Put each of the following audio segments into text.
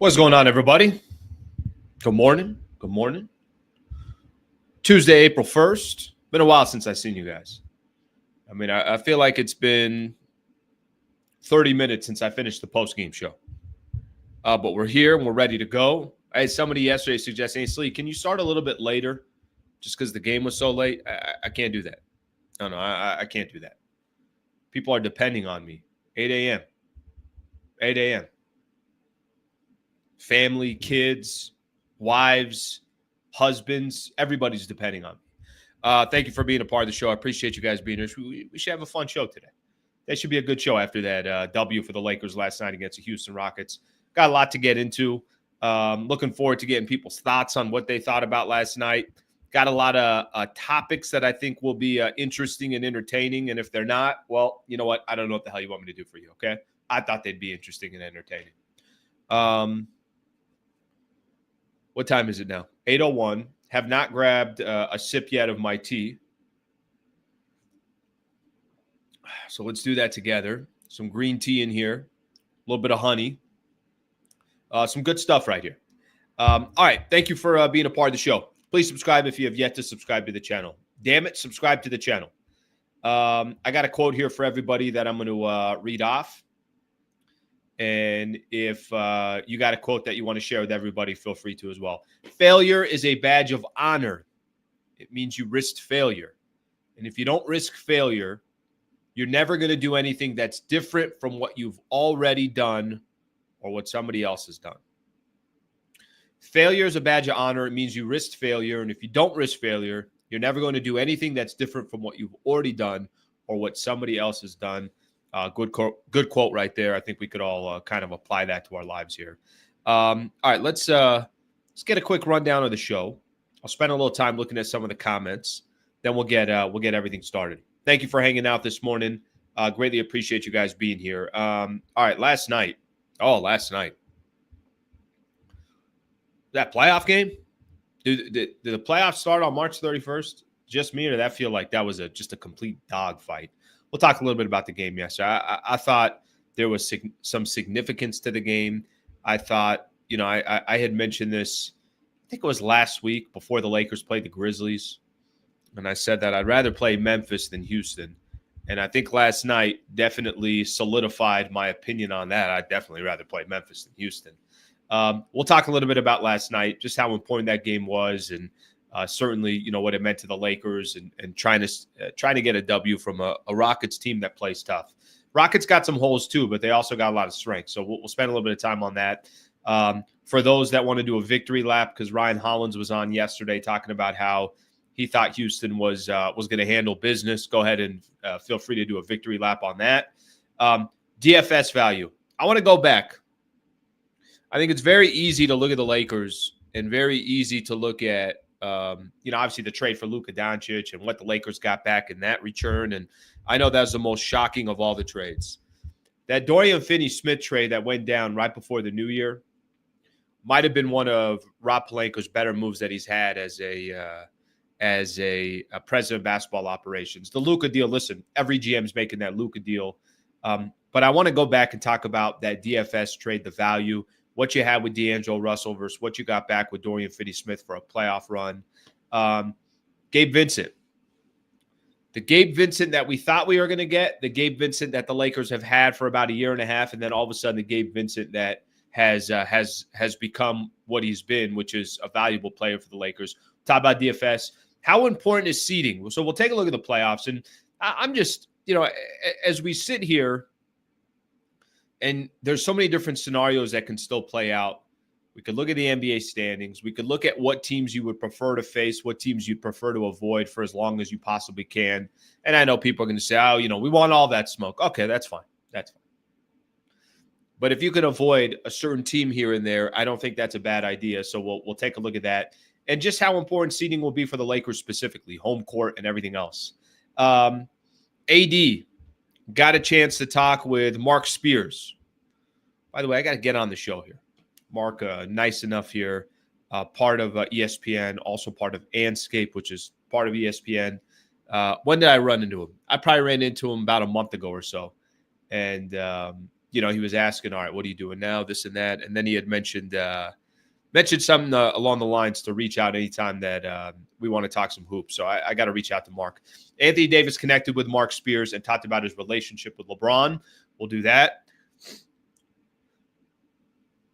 What's going on, everybody? Good morning. Good morning. Tuesday, April 1st. Been a while since I've seen you guys. I mean, I feel like it's been 30 minutes since I finished the post-game show. But we're here and we're ready to go. I had somebody yesterday suggesting, hey, Slee, can you start a little bit later just because the game was so late? I can't do that. No, I can't do that. People are depending on me. 8 a.m. 8 a.m. Family, kids, wives, husbands, everybody's depending on me. Thank you for being a part of the show. I appreciate you guys being here. We should have a fun show today. That should be a good show after that W for the Lakers last night against the Houston Rockets. Got a lot to get into. Looking forward to getting people's thoughts on what they thought about last night. Got a lot of topics that I think will be interesting and entertaining. And if they're not, well, you know what? I don't know what the hell you want me to do for you, okay? I thought they'd be interesting and entertaining. What time is it now? 8:01. Have not grabbed a sip yet of my tea. So let's do that together. Some green tea in here. A little bit of honey. Some good stuff right here. All right. Thank you for being a part of the show. Please subscribe if you have yet to subscribe to the channel. Damn it, subscribe to the channel. I got a quote here for everybody that I'm going to read off. And if you got a quote that you want to share with everybody, feel free to as well. Failure is a badge of honor. It means you risked failure. And if you don't risk failure, you're never going to do anything that's different from what you've already done or what somebody else has done. Failure is a badge of honor. It means you risked failure. And if you don't risk failure, you're never going to do anything that's different from what you've already done or what somebody else has done. Good quote right there. I think we could all kind of apply that to our lives here. All right, let's get a quick rundown of the show. I'll spend a little time looking at some of the comments. Then we'll get everything started. Thank you for hanging out this morning. Greatly appreciate you guys being here. All right, last night. That playoff game? Did the playoffs start on March 31st? Just me, or did that feel like that was just a complete dogfight? We'll talk a little bit about the game yesterday. I thought there was some significance to the game. I thought, I had mentioned this, I think it was last week before the Lakers played the Grizzlies. And I said that I'd rather play Memphis than Houston. And I think last night definitely solidified my opinion on that. I'd definitely rather play Memphis than Houston. We'll talk a little bit about last night, just how important that game was, and certainly, what it meant to the Lakers and trying to get a W from a Rockets team that plays tough. Rockets got some holes too, but they also got a lot of strength. So we'll spend a little bit of time on that. For those that want to do a victory lap, because Ryan Hollins was on yesterday talking about how he thought Houston was going to handle business, go ahead and feel free to do a victory lap on that. DFS value. I want to go back. I think it's very easy to look at the Lakers and very easy to look at obviously the trade for Luka Doncic and what the Lakers got back in that return. And I know that's the most shocking of all the trades. That Dorian Finney-Smith trade that went down right before the new year might have been one of Rob Pelinka's better moves that he's had as a president of basketball operations. The Luka deal, listen, every GM's making that Luka deal. But I want to go back and talk about that DFS trade, the value, what you had with D'Angelo Russell versus what you got back with Dorian Finney-Smith for a playoff run. Gabe Vincent. The Gabe Vincent that we thought we were going to get, the Gabe Vincent that the Lakers have had for about a year and a half, and then all of a sudden the Gabe Vincent that has become what he's been, which is a valuable player for the Lakers. Talk about DFS. How important is seeding? So we'll take a look at the playoffs. And I'm just, as we sit here, and there's so many different scenarios that can still play out. We could look at the NBA standings. We could look at what teams you would prefer to face, what teams you'd prefer to avoid for as long as you possibly can. And I know people are going to say, we want all that smoke. Okay, that's fine. That's fine. But if you could avoid a certain team here and there, I don't think that's a bad idea. So we'll take a look at that. And just how important seeding will be for the Lakers specifically, home court and everything else. AD. Got a chance to talk with Mark Spears. By the way, I got to get on the show here. Mark, nice enough here, part of ESPN, also part of Anscape, which is part of ESPN. When did I run into him? I probably ran into him about a month ago or so. And he was asking, all right, what are you doing now? This and that. And then he had mentioned something along the lines to reach out anytime that we want to talk some hoops. So I got to reach out to Mark. Anthony Davis connected with Mark Spears and talked about his relationship with LeBron. We'll do that.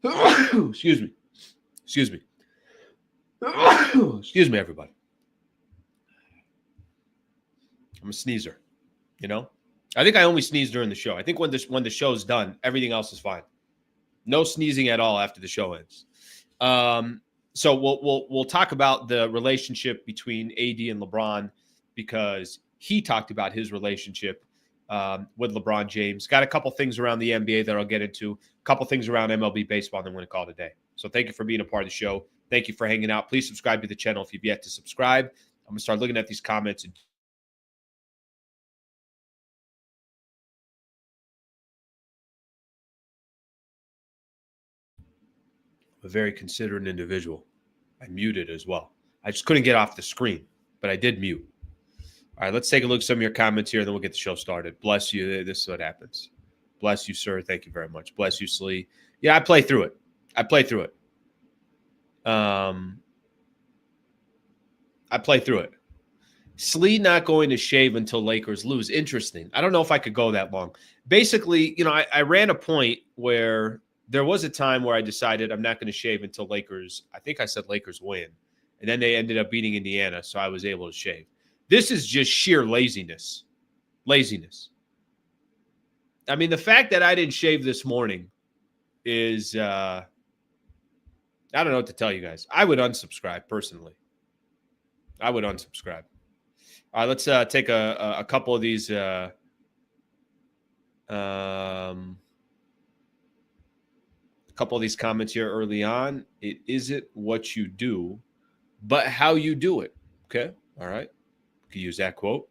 Excuse me. Excuse me, everybody. I'm a sneezer, I think I only sneeze during the show. I think when the show's done, everything else is fine. No sneezing at all after the show ends. So we'll talk about the relationship between AD and LeBron, because he talked about his relationship with LeBron James. Got a couple things around the NBA that I'll get into, a couple things around MLB baseball, and then we're going to call it a day. So thank you for being a part of the show. Thank you for hanging out. Please subscribe to the channel if you've yet to subscribe. I'm going to start looking at these comments. I'm a very considerate individual. I muted as well. I just couldn't get off the screen, but I did mute. All right, let's take a look at some of your comments here, and then we'll get the show started. Bless you. This is what happens. Bless you, sir. Thank you very much. Bless you, Slee. Yeah, I play through it. I play through it. Slee not going to shave until Lakers lose. Interesting. I don't know if I could go that long. Basically, I ran a point where there was a time where I decided I'm not going to shave until Lakers. I think I said Lakers win. And then they ended up beating Indiana, so I was able to shave. This is just sheer laziness. Laziness. I mean, the fact that I didn't shave this morning is, I don't know what to tell you guys. I would unsubscribe, personally. I would unsubscribe. All right, let's take a couple of these. A couple of these comments here early on. It isn't what you do, but how you do it. Okay, all right. You can use that quote.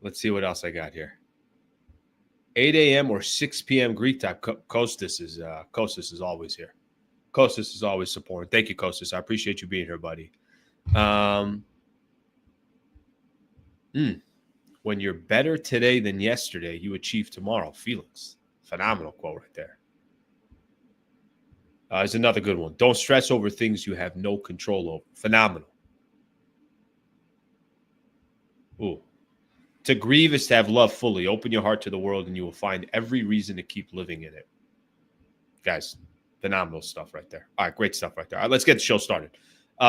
Let's see what else I got here. 8 a.m. or 6 p.m. Greek time. Kostas is always here. Kostas is always supporting. Thank you, Kostas. I appreciate you being here, buddy. When you're better today than yesterday, you achieve tomorrow. Felix. Phenomenal quote right there. There's another good one. Don't stress over things you have no control over. Phenomenal. Ooh. To grieve is to have love fully. Open your heart to the world, and you will find every reason to keep living in it. Guys, phenomenal stuff right there. All right, great stuff right there. All right, let's get the show started.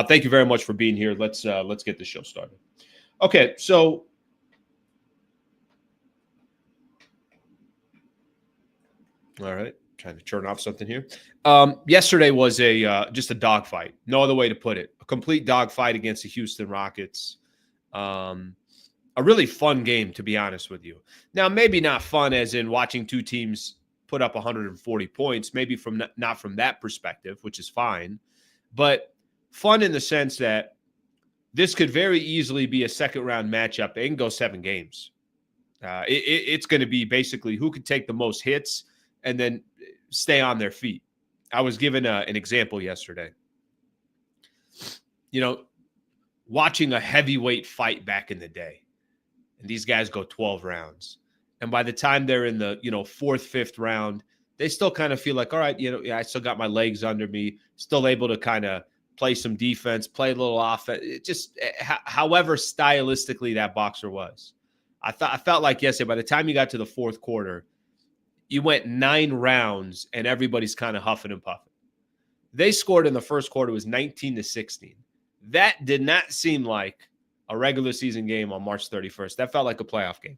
Thank you very much for being here. Let's get the show started. Okay, so all right, trying to turn off something here. Yesterday was just a dogfight. No other way to put it. A complete dogfight against the Houston Rockets. A really fun game, to be honest with you. Now, maybe not fun as in watching two teams put up 140 points, maybe not from that perspective, which is fine, but fun in the sense that this could very easily be a second-round matchup. They can go 7 games. It's going to be basically who could take the most hits and then stay on their feet. I was given an example yesterday. Watching a heavyweight fight back in the day. And these guys go 12 rounds. And by the time they're in the, 4th, 5th round, they still kind of feel like, all right, I still got my legs under me, still able to kind of play some defense, play a little offense. It just, however stylistically that boxer was. I felt like yesterday, by the time you got to the 4th quarter, you went 9 rounds and everybody's kind of huffing and puffing. They scored in the first quarter was 19-16. That did not seem like a regular season game on March 31st. That felt like a playoff game.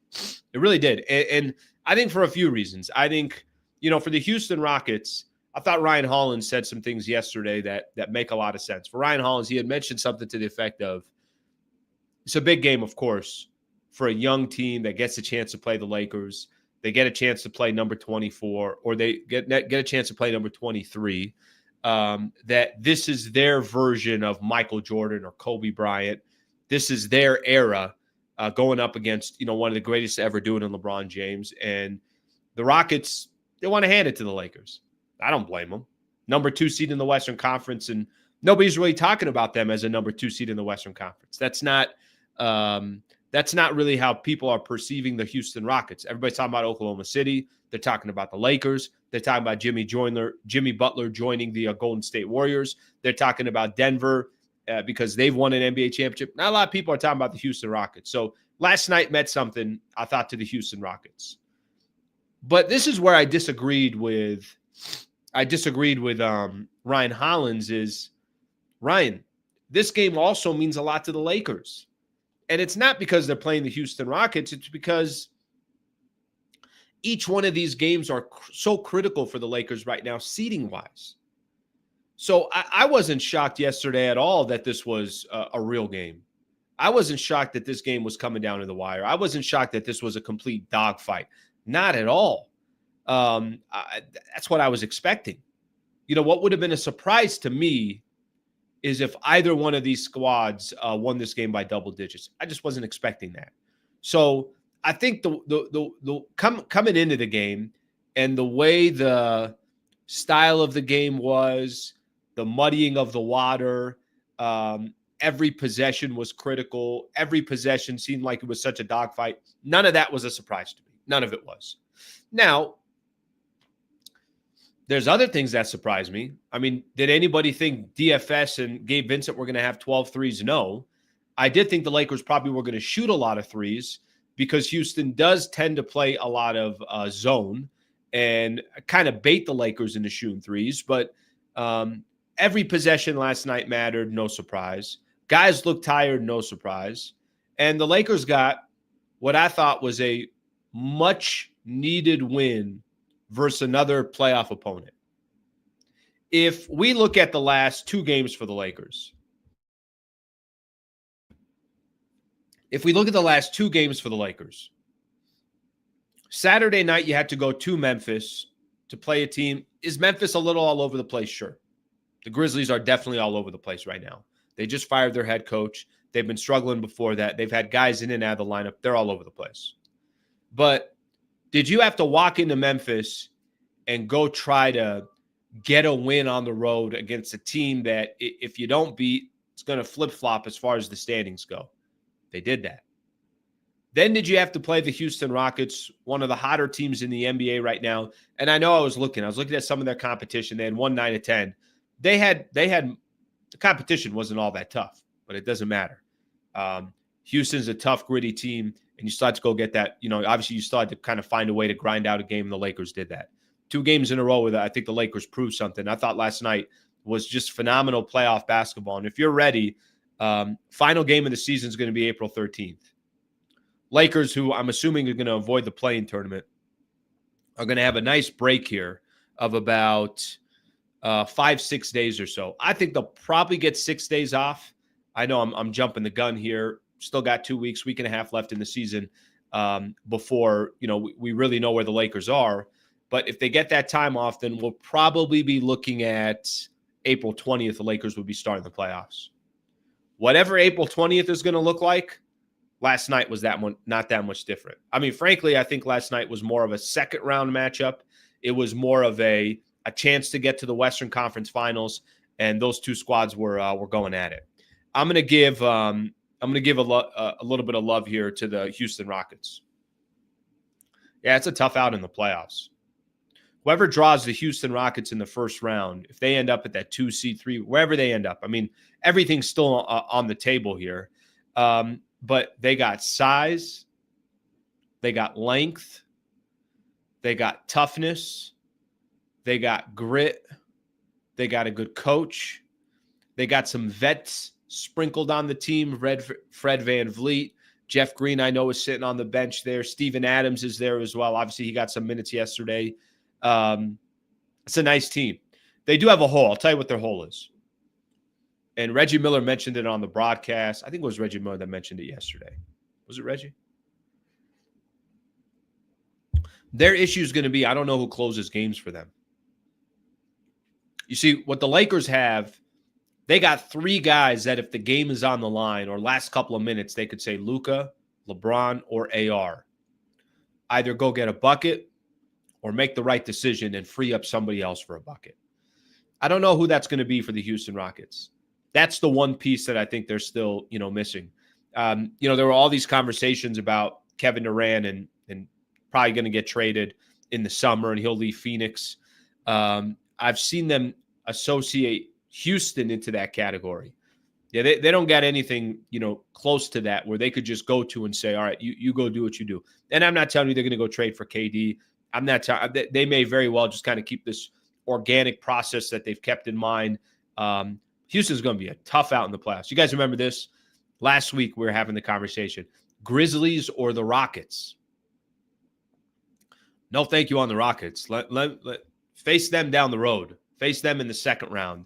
It really did. And I think for a few reasons. I think, for the Houston Rockets, I thought Ryan Hollins said some things yesterday that make a lot of sense. For Ryan Hollins, he had mentioned something to the effect of, it's a big game, of course, for a young team that gets a chance to play the Lakers. They get a chance to play number 24, or they get a chance to play number 23. That this is their version of Michael Jordan or Kobe Bryant. This is their era going up against, one of the greatest to ever do it in LeBron James. And the Rockets, they want to hand it to the Lakers. I don't blame them. Number 2 seed in the Western Conference, and nobody's really talking about them as a number 2 seed in the Western Conference. That's not That's not really how people are perceiving the Houston Rockets. Everybody's talking about Oklahoma City. They're talking about the Lakers. They're talking about Jimmy Butler joining the Golden State Warriors. They're talking about Denver because they've won an NBA championship. Not a lot of people are talking about the Houston Rockets. So last night meant something, I thought, to the Houston Rockets. But this is where I disagreed with Ryan Hollins is, Ryan, this game also means a lot to the Lakers. And it's not because they're playing the Houston Rockets. It's because each one of these games are so critical for the Lakers right now, seeding-wise. So I wasn't shocked yesterday at all that this was a real game. I wasn't shocked that this game was coming down to the wire. I wasn't shocked that this was a complete dogfight. Not at all. That's what I was expecting. You know, what would have been a surprise to me is if either one of these squads won this game by double digits. I just wasn't expecting that. So I think the coming into the game and the way the style of the game was, the muddying of the water, every possession was critical. Every possession seemed like it was such a dogfight. None of that was a surprise to me. None of it was. Now, there's other things that surprised me. I mean, did anybody think DFS and Gabe Vincent were going to have 12 threes? No. I did think the Lakers probably were going to shoot a lot of threes because Houston does tend to play a lot of zone and kind of bait the Lakers into shooting threes. But every possession last night mattered, no surprise. Guys looked tired, no surprise. And the Lakers got what I thought was a much-needed win versus another playoff opponent. If we look at the last two games for the Lakers, Saturday night you had to go to Memphis to play a team. Is Memphis a little all over the place? Sure. The Grizzlies are definitely all over the place right now. They just fired their head coach. They've been struggling before that. They've had guys in and out of the lineup. They're all over the place. But did you have to walk into Memphis and go try to get a win on the road against a team that if you don't beat, it's going to flip-flop as far as the standings go? They did that. Then did you have to play the Houston Rockets, one of the hotter teams in the NBA right now? And I know I was looking at some of their competition. They had won 9 of 10. They had the competition wasn't all that tough, but it doesn't matter. Houston's a tough, gritty team. And you still had to go get that. You know, obviously you still had to kind of find a way to grind out a game, and the Lakers did that. 2 games in a row with it. I think the Lakers proved something. I thought last night was just phenomenal playoff basketball. And if you're ready, final game of the season is going to be April 13th. Lakers, who I'm assuming are going to avoid the play-in tournament, are going to have a nice break here of about 5-6 days or so. I think they'll probably get 6 days off. I know I'm jumping the gun here. Still got 2 weeks, week and a half left in the season before, you know, we really know where the Lakers are. But if they get that time off, then we'll probably be looking at April 20th. The Lakers would be starting the playoffs. Whatever April 20th is going to look like, last night was not that much different. I mean, frankly, I think last night was more of a second round matchup. It was more of a chance to get to the Western Conference Finals, and those two squads were going at it. I'm going to give a little bit of love here to the Houston Rockets. Yeah, it's a tough out in the playoffs. Whoever draws the Houston Rockets in the first round, if they end up at that 2 seed, 3, wherever they end up, I mean, everything's still on the table here. But they got size, they got length, they got toughness, they got grit, they got a good coach, they got some vets sprinkled on the team. Fred VanVleet, Jeff Green, I know, is sitting on the bench there. Steven Adams is there as well. Obviously, he got some minutes yesterday. It's a nice team. They do have a hole. I'll tell you what their hole is. And Reggie Miller mentioned it on the broadcast. I think it was Reggie Miller that mentioned it yesterday. Was it Reggie? Their issue is going to be, I don't know who closes games for them. You see, what the Lakers have, they got 3 guys that if the game is on the line or last couple of minutes, they could say Luka, LeBron, or AR. Either go get a bucket or make the right decision and free up somebody else for a bucket. I don't know who that's going to be for the Houston Rockets. That's the one piece that I think they're still, missing. There were all these conversations about Kevin Durant and probably going to get traded in the summer and he'll leave Phoenix. I've seen them associate Houston into that category. Yeah, they don't get anything, close to that where they could just go to and say, all right, you go do what you do. And I'm not telling you they're going to go trade for KD. I'm not telling they may very well just kind of keep this organic process that they've kept in mind. Houston's going to be a tough out in the playoffs. You guys remember this? Last week we were having the conversation. Grizzlies or the Rockets? No, thank you on the Rockets. Let face them down the road. Face them in the second round.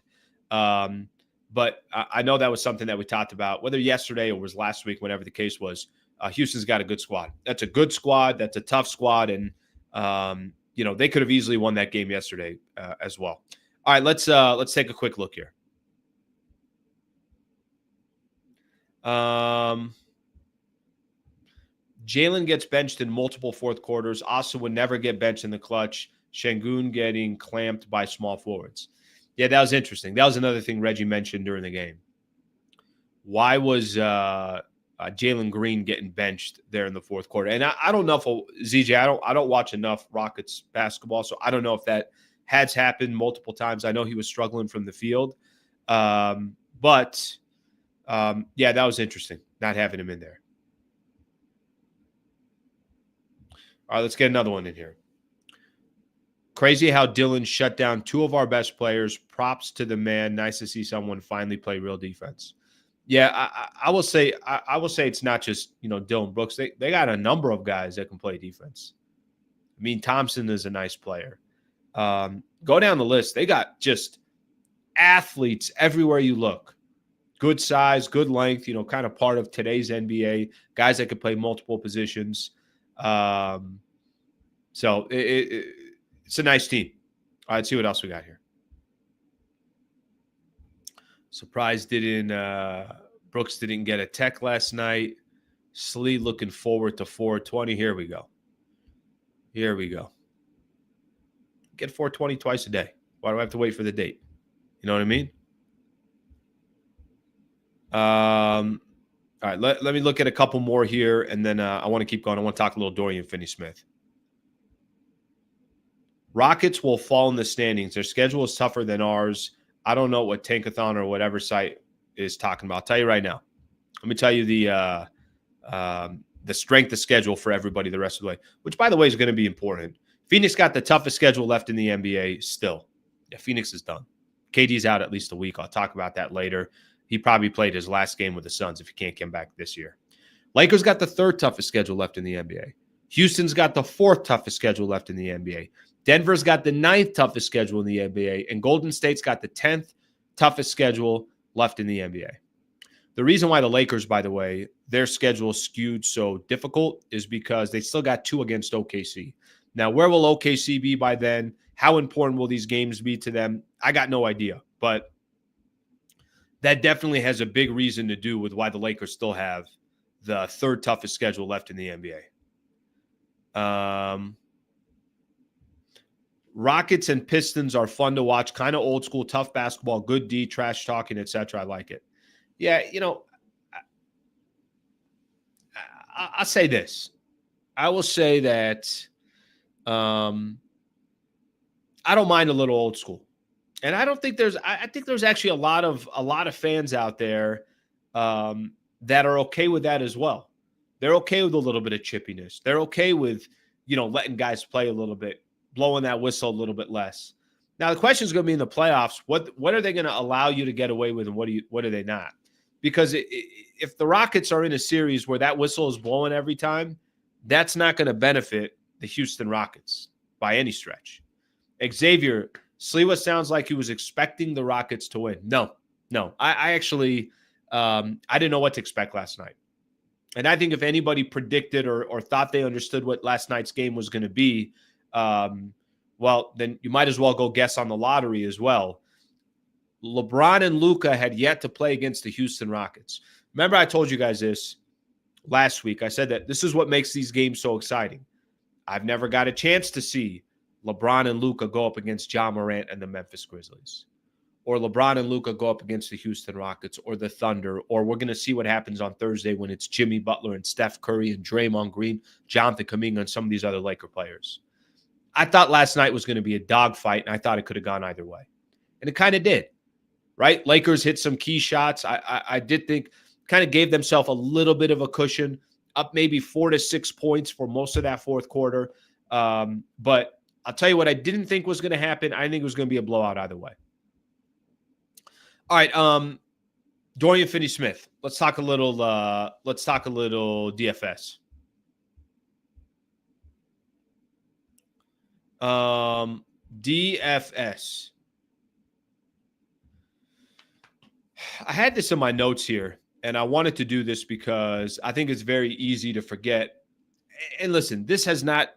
But I know that was something that we talked about, whether yesterday or was last week, whatever the case was. Houston's got a good squad. That's a good squad. That's a tough squad. And, they could have easily won that game yesterday as well. All right, let's take a quick look here. Jalen gets benched in multiple fourth quarters. Asa would never get benched in the clutch. Şengün getting clamped by small forwards. Yeah, that was interesting. That was another thing Reggie mentioned during the game. Why was Jalen Green getting benched there in the fourth quarter? And I don't know if ZJ. I don't watch enough Rockets basketball, so I don't know if that has happened multiple times. I know he was struggling from the field, but that was interesting not having him in there. All right, let's get another one in here. Crazy how Dylan shut down two of our best players. Props to the man. Nice to see someone finally play real defense. Yeah, I will say it's not just Dylan Brooks. They got a number of guys that can play defense. I mean, Thompson is a nice player. Go down the list. They got just athletes everywhere you look. Good size, good length. Kind of part of today's NBA. Guys that can play multiple positions. So it's a nice team. All right, let's see what else we got here. Surprised Brooks didn't get a tech last night. Slee looking forward to 420. Here we go. Get 420 twice a day. Why do I have to wait for the date? You know what I mean? All right, let me look at a couple more here, and then I want to keep going. I want to talk a little Dorian Finney-Smith. Rockets will fall in the standings. Their schedule is tougher than ours. I don't know what Tankathon or whatever site is talking about. I'll tell you right now. Let me tell you the strength of schedule for everybody the rest of the way, which, by the way, is going to be important. Phoenix got the toughest schedule left in the NBA still. Yeah, Phoenix is done. KD's out at least a week. I'll talk about that later. He probably played his last game with the Suns if he can't come back this year. Lakers got the third toughest schedule left in the NBA. Houston's got the fourth toughest schedule left in the NBA. Denver's got the ninth toughest schedule in the NBA, and Golden State's got the 10th toughest schedule left in the NBA. The reason why the Lakers, by the way, their schedule skewed so difficult is because they still got 2 against OKC. Now, where will OKC be by then? How important will these games be to them? I got no idea, but that definitely has a big reason to do with why the Lakers still have the third toughest schedule left in the NBA. Rockets and Pistons are fun to watch, kind of old school, tough basketball, good D, trash talking, etc. I like it. Yeah, I'll say this. I will say that I don't mind a little old school. And I don't think I think there's actually a lot of fans out there that are okay with that as well. They're okay with a little bit of chippiness. They're okay with, letting guys play a little bit, blowing that whistle a little bit less. Now the question is going to be in the playoffs. What are they going to allow you to get away with, and what are they not? Because if the Rockets are in a series where that whistle is blowing every time, that's not going to benefit the Houston Rockets by any stretch. Xavier Sliwa sounds like he was expecting the Rockets to win. No. I actually I didn't know what to expect last night. And I think if anybody predicted or thought they understood what last night's game was going to be, well, then you might as well go guess on the lottery as well. LeBron and Luka had yet to play against the Houston Rockets. Remember, I told you guys this last week. I said that this is what makes these games so exciting. I've never got a chance to see LeBron and Luka go up against Ja Morant and the Memphis Grizzlies. or LeBron and Luka go up against the Houston Rockets or the Thunder, or we're going to see what happens on Thursday when it's Jimmy Butler and Steph Curry and Draymond Green, Jonathan Kuminga, and some of these other Laker players. I thought last night was going to be a dogfight, and I thought it could have gone either way. And it kind of did, right? Lakers hit some key shots. I did think kind of gave themselves a little bit of a cushion, up maybe 4 to 6 points for most of that fourth quarter. But I'll tell you what I didn't think was going to happen. I think it was going to be a blowout either way. All right, Dorian Finney-Smith. Let's talk a little DFS. DFS. I had this in my notes here, and I wanted to do this because I think it's very easy to forget. And listen, this isn't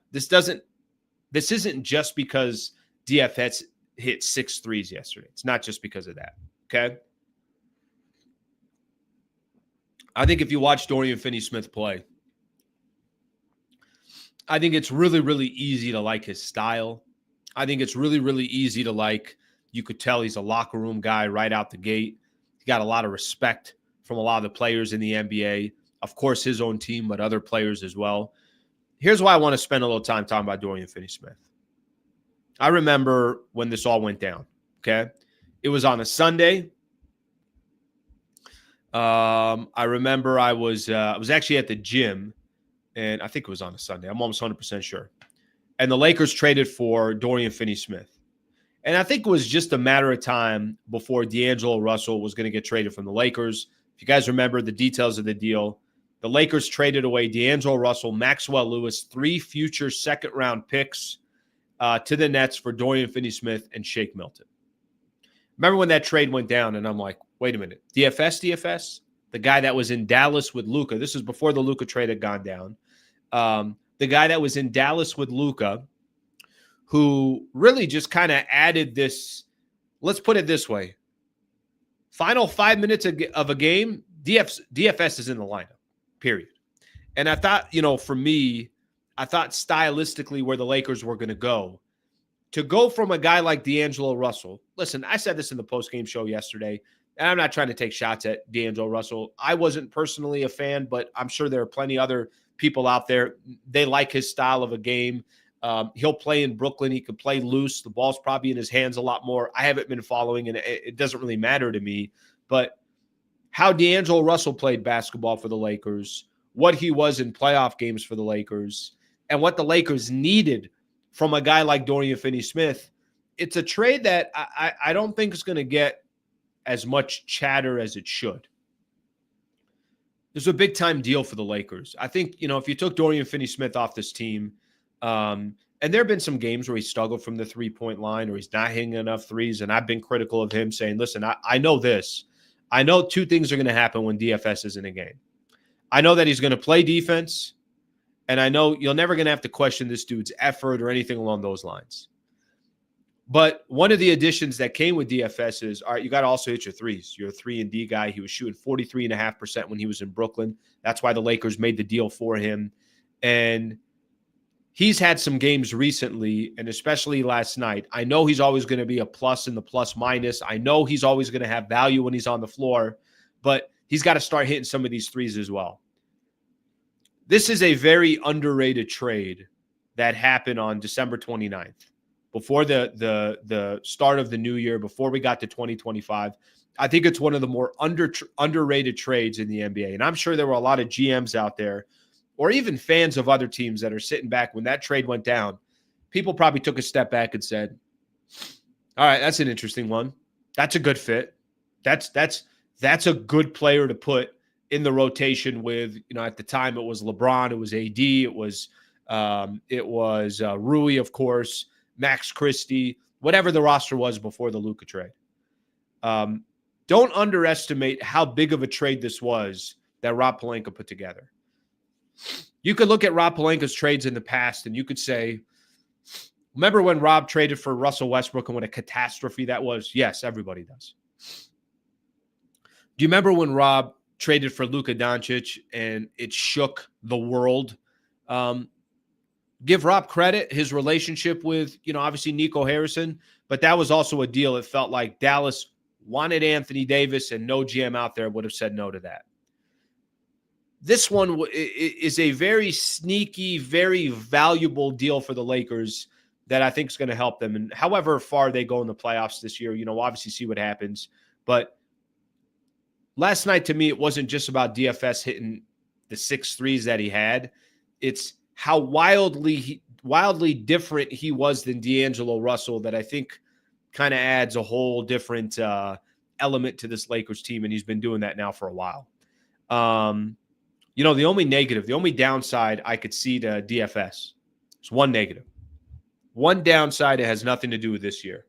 just because DFS hit 6 threes yesterday. It's not just because of that. Okay. I think if you watch Dorian Finney-Smith play, I think it's really, really easy to like his style. I think it's really, really easy to like. You could tell he's a locker room guy right out the gate. He got a lot of respect from a lot of the players in the NBA. Of course, his own team, but other players as well. Here's why I want to spend a little time talking about Dorian Finney-Smith. I remember when this all went down, okay? It was on a Sunday. I remember I was actually at the gym, and I think it was on a Sunday. I'm almost 100% sure. And the Lakers traded for Dorian Finney-Smith. And I think it was just a matter of time before D'Angelo Russell was going to get traded from the Lakers. If you guys remember the details of the deal, the Lakers traded away D'Angelo Russell, Maxwell Lewis, 3 future second-round picks to the Nets for Dorian Finney-Smith and Shake Milton. Remember when that trade went down, and I'm like, wait a minute. DFS? The guy that was in Dallas with Luka. This is before the Luka trade had gone down. The guy that was in Dallas with Luka, who really just kind of added this, let's put it this way. Final 5 minutes of a game, DFS is in the lineup, period. And I thought, for me, I thought stylistically where the Lakers were going to go from a guy like D'Angelo Russell. Listen, I said this in the postgame show yesterday, and I'm not trying to take shots at D'Angelo Russell. I wasn't personally a fan, but I'm sure there are plenty other people out there. They like his style of a game. He'll play in Brooklyn. He could play loose. The ball's probably in his hands a lot more. I haven't been following, and it doesn't really matter to me. But how D'Angelo Russell played basketball for the Lakers, what he was in playoff games for the Lakers, and what the Lakers needed from a guy like Dorian Finney-Smith, it's a trade that I don't think is going to get as much chatter as it should. There's a big-time deal for the Lakers. I think, if you took Dorian Finney-Smith off this team, and there have been some games where he struggled from the three-point line or he's not hitting enough threes, and I've been critical of him saying, listen, I know this. I know 2 things are going to happen when DFS is in a game. I know that he's going to play defense, and I know you're never going to have to question this dude's effort or anything along those lines. But one of the additions that came with DFS is, all right, you got to also hit your threes. You're a 3-and-D guy. He was shooting 43.5% when he was in Brooklyn. That's why the Lakers made the deal for him. And he's had some games recently, and especially last night. I know he's always going to be a plus in the plus-minus. I know he's always going to have value when he's on the floor, but he's got to start hitting some of these threes as well. This is a very underrated trade that happened on December 29th, before the start of the new year, before we got to 2025. I think it's one of the more underrated trades in the NBA. And I'm sure there were a lot of GMs out there, or even fans of other teams, that are sitting back when that trade went down. People probably took a step back and said, all right, that's an interesting one. That's a good fit. That's a good player to put in the rotation with, at the time it was LeBron, it was AD, it was Rui, of course, Max Christie, whatever the roster was before the Luka trade. Don't underestimate how big of a trade this was that Rob Pelinka put together. You could look at Rob Pelinka's trades in the past and you could say, remember when Rob traded for Russell Westbrook and what a catastrophe that was? Yes, everybody does. Do you remember when Rob traded for Luka Doncic and it shook the world? Give Rob credit, his relationship with, obviously Nico Harrison, but that was also a deal. It felt like Dallas wanted Anthony Davis, and no GM out there would have said no to that. This one is a very sneaky, very valuable deal for the Lakers that I think is going to help them. And however far they go in the playoffs this year, we'll obviously see what happens. But last night, to me, it wasn't just about DFS hitting the 6 threes that he had. It's how wildly different he was than D'Angelo Russell that I think kind of adds a whole different element to this Lakers team, and he's been doing that now for a while. The only negative, the only downside I could see to DFS is one negative. One downside, it has nothing to do with this year.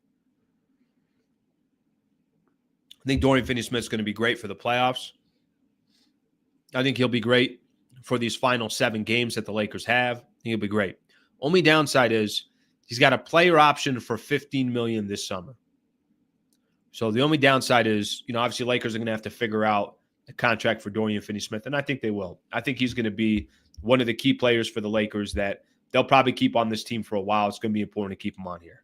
I think Dorian Finney-Smith is going to be great for the playoffs. I think he'll be great for these final 7 games that the Lakers have. I think he'll be great. Only downside is he's got a player option for $15 million this summer. So the only downside is, obviously Lakers are going to have to figure out a contract for Dorian Finney-Smith, and I think they will. I think he's going to be one of the key players for the Lakers that they'll probably keep on this team for a while. It's going to be important to keep him on here.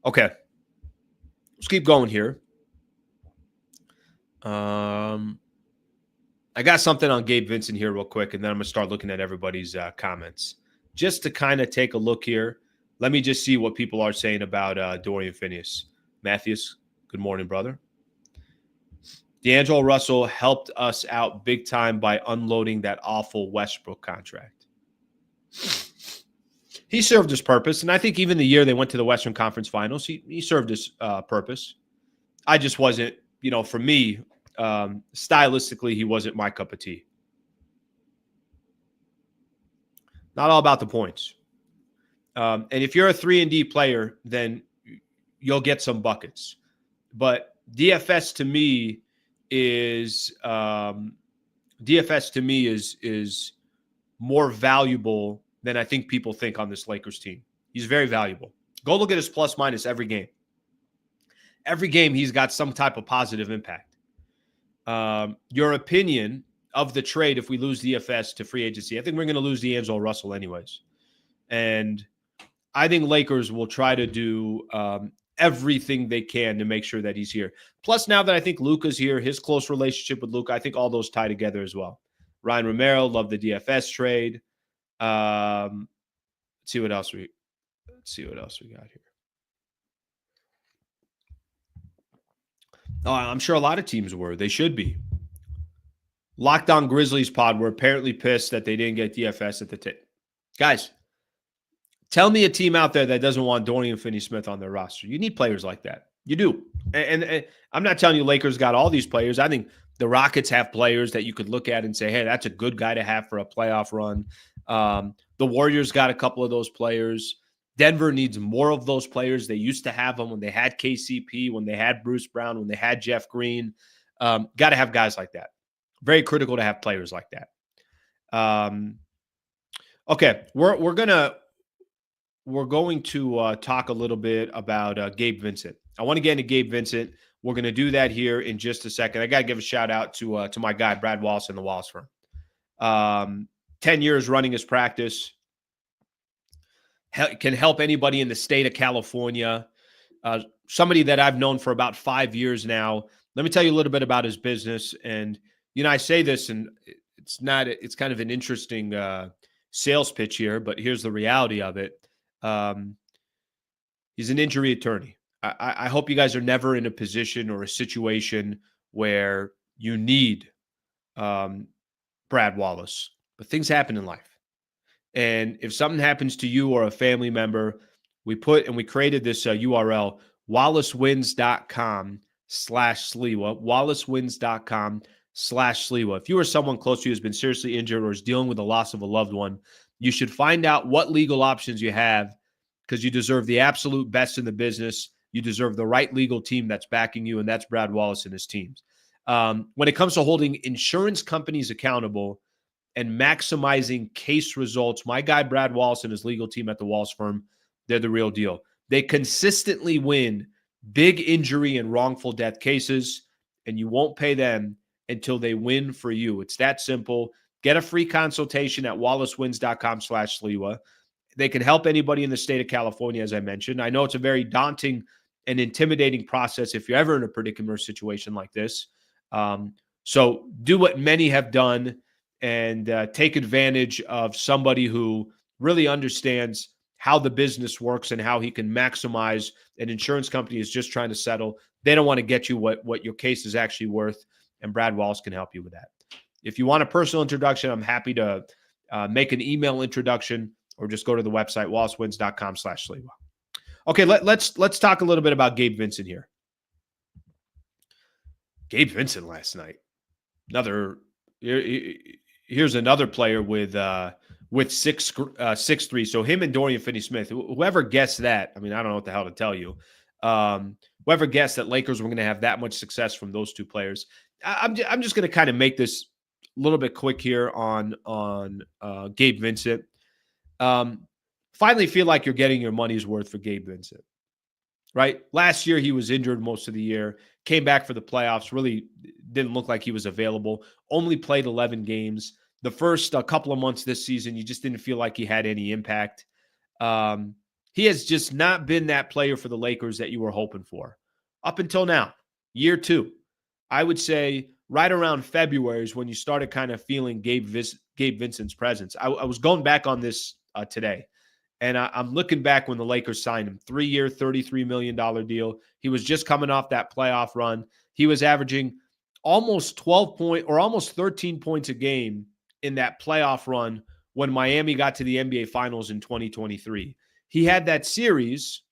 Okay. Let's keep going here. I got something on Gabe Vincent here real quick, and then I'm going to start looking at everybody's comments. Just to kind of take a look here, let me just see what people are saying about Dorian Finney-Smith. Matthews, good morning, brother. D'Angelo Russell helped us out big time by unloading that awful Westbrook contract. He served his purpose, and I think even the year they went to the Western Conference Finals, he served his purpose. I just wasn't, for me, stylistically, he wasn't my cup of tea. Not all about the points. And if you're a 3-and-D player, then you'll get some buckets. But DFS to me is more valuable than I think people think on this Lakers team. He's very valuable. Go look at his plus minus every game. Every game he's got some type of positive impact. Your opinion of the trade if we lose DFS to free agency, I think we're going to lose D'Angelo Russell anyways. And I think Lakers will try to do everything they can to make sure that he's here. Plus, now that I think Luka's here, his close relationship with Luka, I think all those tie together as well. Ryan Romero, love the DFS trade. Let's see what else we got here. Oh, I'm sure a lot of teams were. They should be. Locked On Grizzlies pod were apparently pissed that they didn't get DFS at the tip. Guys, tell me a team out there that doesn't want Dorian Finney-Smith on their roster. You need players like that. You do. And I'm not telling you Lakers got all these players. I think the Rockets have players that you could look at and say, hey, that's a good guy to have for a playoff run. The Warriors got a couple of those players. Denver needs more of those players. They used to have them when they had KCP, when they had Bruce Brown, when they had Jeff Green. Got to have guys like that. Very critical to have players like that. Okay, we're going to talk a little bit about Gabe Vincent. I want to get into Gabe Vincent. We're going to do that here in just a second. I got to give a shout out to my guy, Brad Wallace and the Wallace firm. 10 years running his practice. Can help anybody in the state of California. Somebody that I've known for about 5 years now. Let me tell you a little bit about his business. And, I say this, and it's kind of an interesting sales pitch here, but here's the reality of it. He's an injury attorney. I hope you guys are never in a position or a situation where you need Brad Wallace, but things happen in life. And if something happens to you or a family member, we created this URL, wallacewins.com/Sliwa, wallacewins.com/Sliwa. If you or someone close to you has been seriously injured or is dealing with the loss of a loved one, you should find out what legal options you have, because you deserve the absolute best in the business. You deserve the right legal team that's backing you, and that's Brad Wallace and his teams. When it comes to holding insurance companies accountable and maximizing case results, my guy Brad Wallace and his legal team at the Wallace firm, they're the real deal. They consistently win big injury and wrongful death cases, and you won't pay them until they win for you. It's that simple. Get a free consultation at wallacewins.com/Sliwa. They can help anybody in the state of California, as I mentioned. I know it's a very daunting an intimidating process if you're ever in a predicament or situation like this. So do what many have done and take advantage of somebody who really understands how the business works and how he can maximize. An insurance company is just trying to settle. They don't want to get you what your case is actually worth, and Brad Wallace can help you with that. If you want a personal introduction, I'm happy to make an email introduction or just go to the website, wallacewins.com/Sliwa. Okay, let's talk a little bit about Gabe Vincent here. Gabe Vincent last night. Here's another player with 6'3". So him and Dorian Finney-Smith. Whoever guessed that, I mean, I don't know what the hell to tell you. Whoever guessed that Lakers were going to have that much success from those two players. I'm just going to kind of make this a little bit quick here on Gabe Vincent. Finally feel like you're getting your money's worth for Gabe Vincent, right? Last year, he was injured most of the year, came back for the playoffs, really didn't look like he was available, only played 11 games. The first couple of months this season, you just didn't feel like he had any impact. He has just not been that player for the Lakers that you were hoping for up until now, year two. I would say right around February is when you started kind of feeling Gabe Vincent's presence. I was going back on this today. And I'm looking back when the Lakers signed him, 3-year, $33 million deal. He was just coming off that playoff run. He was averaging almost 13 points a game in that playoff run when Miami got to the NBA Finals in 2023. He had that series.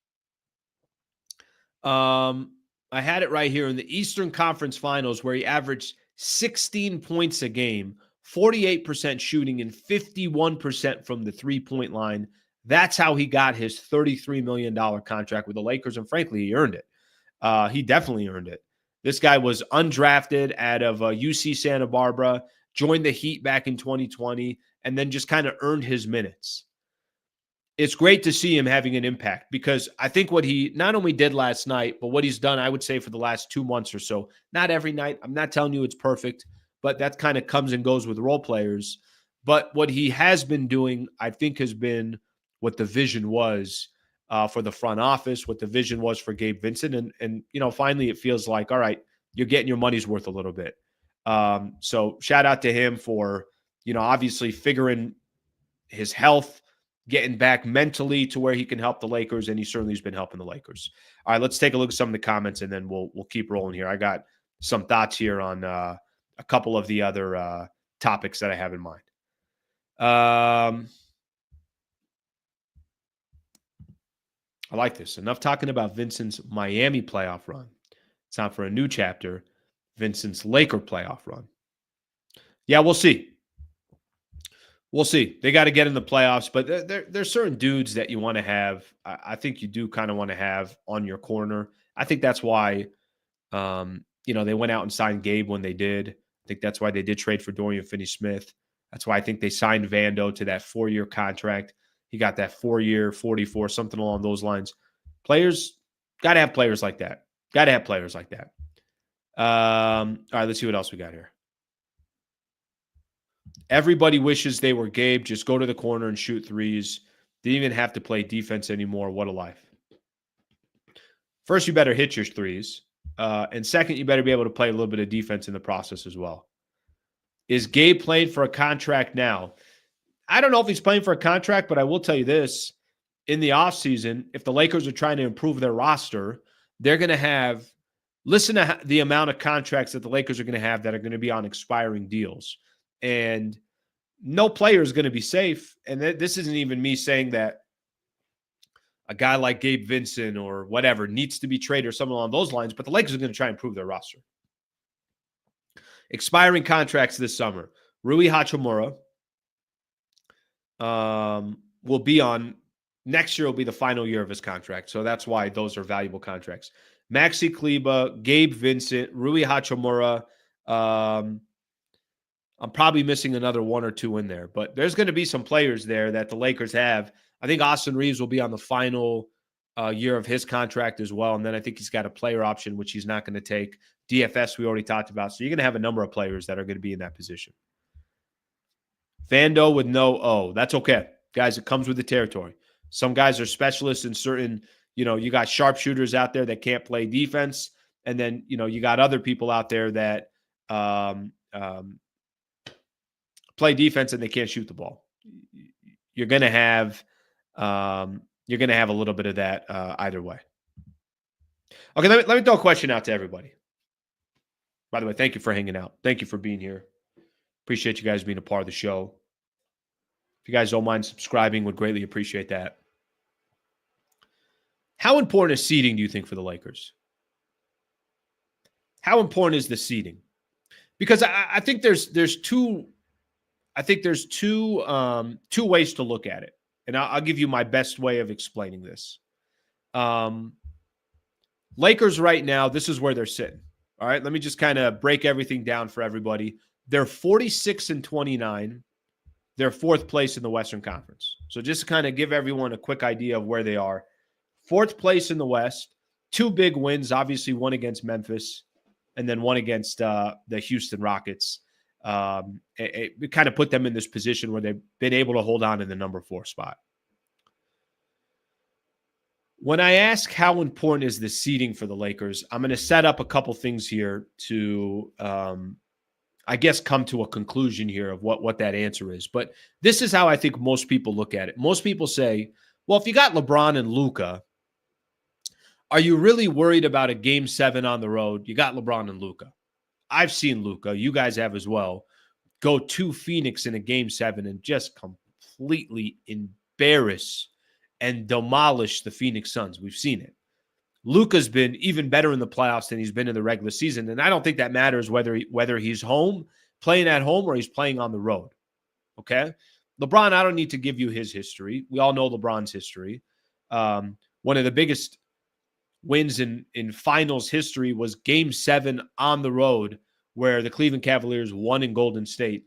I had it right here in the Eastern Conference Finals where he averaged 16 points a game, 48% shooting, and 51% from the three-point line. That's how he got his $33 million contract with the Lakers, and frankly, he earned it. He definitely earned it. This guy was undrafted out of UC Santa Barbara, joined the Heat back in 2020, and then just kind of earned his minutes. It's great to see him having an impact because I think what he not only did last night, but what he's done, I would say, for the last 2 months or so. Not every night. I'm not telling you it's perfect, but that kind of comes and goes with role players. But what he has been doing, I think, has been what the vision was for the front office, what the vision was for Gabe Vincent. And finally it feels like, all right, you're getting your money's worth a little bit. So shout out to him for, obviously figuring his health, getting back mentally to where he can help the Lakers, and he certainly has been helping the Lakers. All right, let's take a look at some of the comments, and then we'll keep rolling here. I got some thoughts here on a couple of the other topics that I have in mind. I like this. Enough talking about Vincent's Miami playoff run. It's time for a new chapter, Vincent's Laker playoff run. Yeah, we'll see. We'll see. They got to get in the playoffs, but there's certain dudes that you want to have. I think you do kind of want to have on your corner. I think that's why, they went out and signed Gabe when they did. I think that's why they did trade for Dorian Finney-Smith. That's why I think they signed Vando to that 4-year contract. He got that 4-year, 44, something along those lines. Players, got to have players like that. Got to have players like that. All right, let's see what else we got here. Everybody wishes they were Gabe. Just go to the corner and shoot threes. Didn't even have to play defense anymore. What a life. First, you better hit your threes. And second, you better be able to play a little bit of defense in the process as well. Is Gabe playing for a contract now? I don't know if he's playing for a contract, but I will tell you this. In the offseason, if the Lakers are trying to improve their roster, they're going to have – listen to the amount of contracts that the Lakers are going to have that are going to be on expiring deals. And no player is going to be safe. And this isn't even me saying that a guy like Gabe Vincent or whatever needs to be traded or something along those lines, but the Lakers are going to try and improve their roster. Expiring contracts this summer. Rui Hachimura will be on – next year will be the final year of his contract. So that's why those are valuable contracts. Maxi Kleber, Gabe Vincent, Rui Hachimura. I'm probably missing another one or two in there, but there's going to be some players there that the Lakers have. I think Austin Reeves will be on the final year of his contract as well. And then I think he's got a player option, which he's not going to take. DFS, we already talked about. So you're going to have a number of players that are going to be in that position. Vando with no O. That's okay. Guys, it comes with the territory. Some guys are specialists in certain, you got sharpshooters out there that can't play defense. And then, you got other people out there that play defense and they can't shoot the ball. You're going to have a little bit of that either way. Okay, let me throw a question out to everybody. By the way, thank you for hanging out. Thank you for being here. Appreciate you guys being a part of the show. If you guys don't mind subscribing, would greatly appreciate that. How important is seeding, do you think, for the Lakers? How important is the seeding? Because I think there's two ways to look at it, and I'll give you my best way of explaining this. Lakers right now, this is where they're sitting. All right, let me just kind of break everything down for everybody. They're 46-29. They're fourth place in the Western Conference. So just to kind of give everyone a quick idea of where they are. Fourth place in the West, 2 big wins, obviously one against Memphis and then one against the Houston Rockets. It kind of put them in this position where they've been able to hold on in the number 4 spot. When I ask how important is the seeding for the Lakers, I'm going to set up a couple things here to, I guess, come to a conclusion here of what that answer is. But this is how I think most people look at it. Most people say, well, if you got LeBron and Luka, are you really worried about a Game 7 on the road? You got LeBron and Luka. I've seen Luka, you guys have as well, go to Phoenix in a Game 7 and just completely embarrass and demolish the Phoenix Suns. We've seen it. Luka's been even better in the playoffs than he's been in the regular season, and I don't think that matters whether he's home, playing at home, or he's playing on the road. Okay? LeBron, I don't need to give you his history. We all know LeBron's history. One of the biggest wins in finals history was Game 7 on the road where the Cleveland Cavaliers won in Golden State.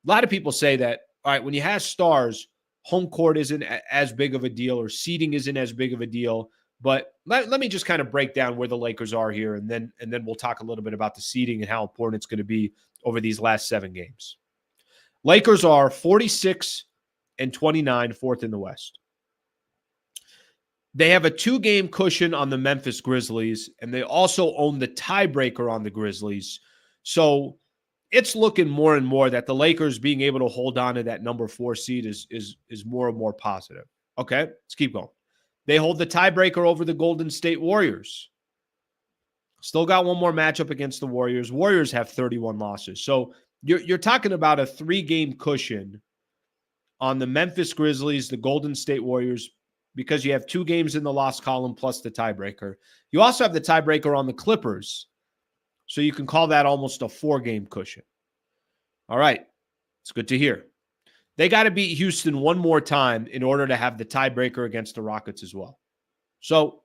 A lot of people say that, all right, when you have stars, home court isn't as big of a deal or seeding isn't as big of a deal. But let me just kind of break down where the Lakers are here, and then we'll talk a little bit about the seeding and how important it's going to be over these last 7 games. Lakers are 46-29, fourth in the West. They have a 2-game cushion on the Memphis Grizzlies, and they also own the tiebreaker on the Grizzlies. So it's looking more and more that the Lakers being able to hold on to that number 4 seed is more and more positive. Okay, let's keep going. They hold the tiebreaker over the Golden State Warriors. Still got one more matchup against the Warriors. Warriors have 31 losses. So you're talking about a 3-game cushion on the Memphis Grizzlies, the Golden State Warriors, because you have 2 games in the loss column plus the tiebreaker. You also have the tiebreaker on the Clippers. So you can call that almost a 4-game cushion. All right. It's good to hear. They got to beat Houston one more time in order to have the tiebreaker against the Rockets as well. So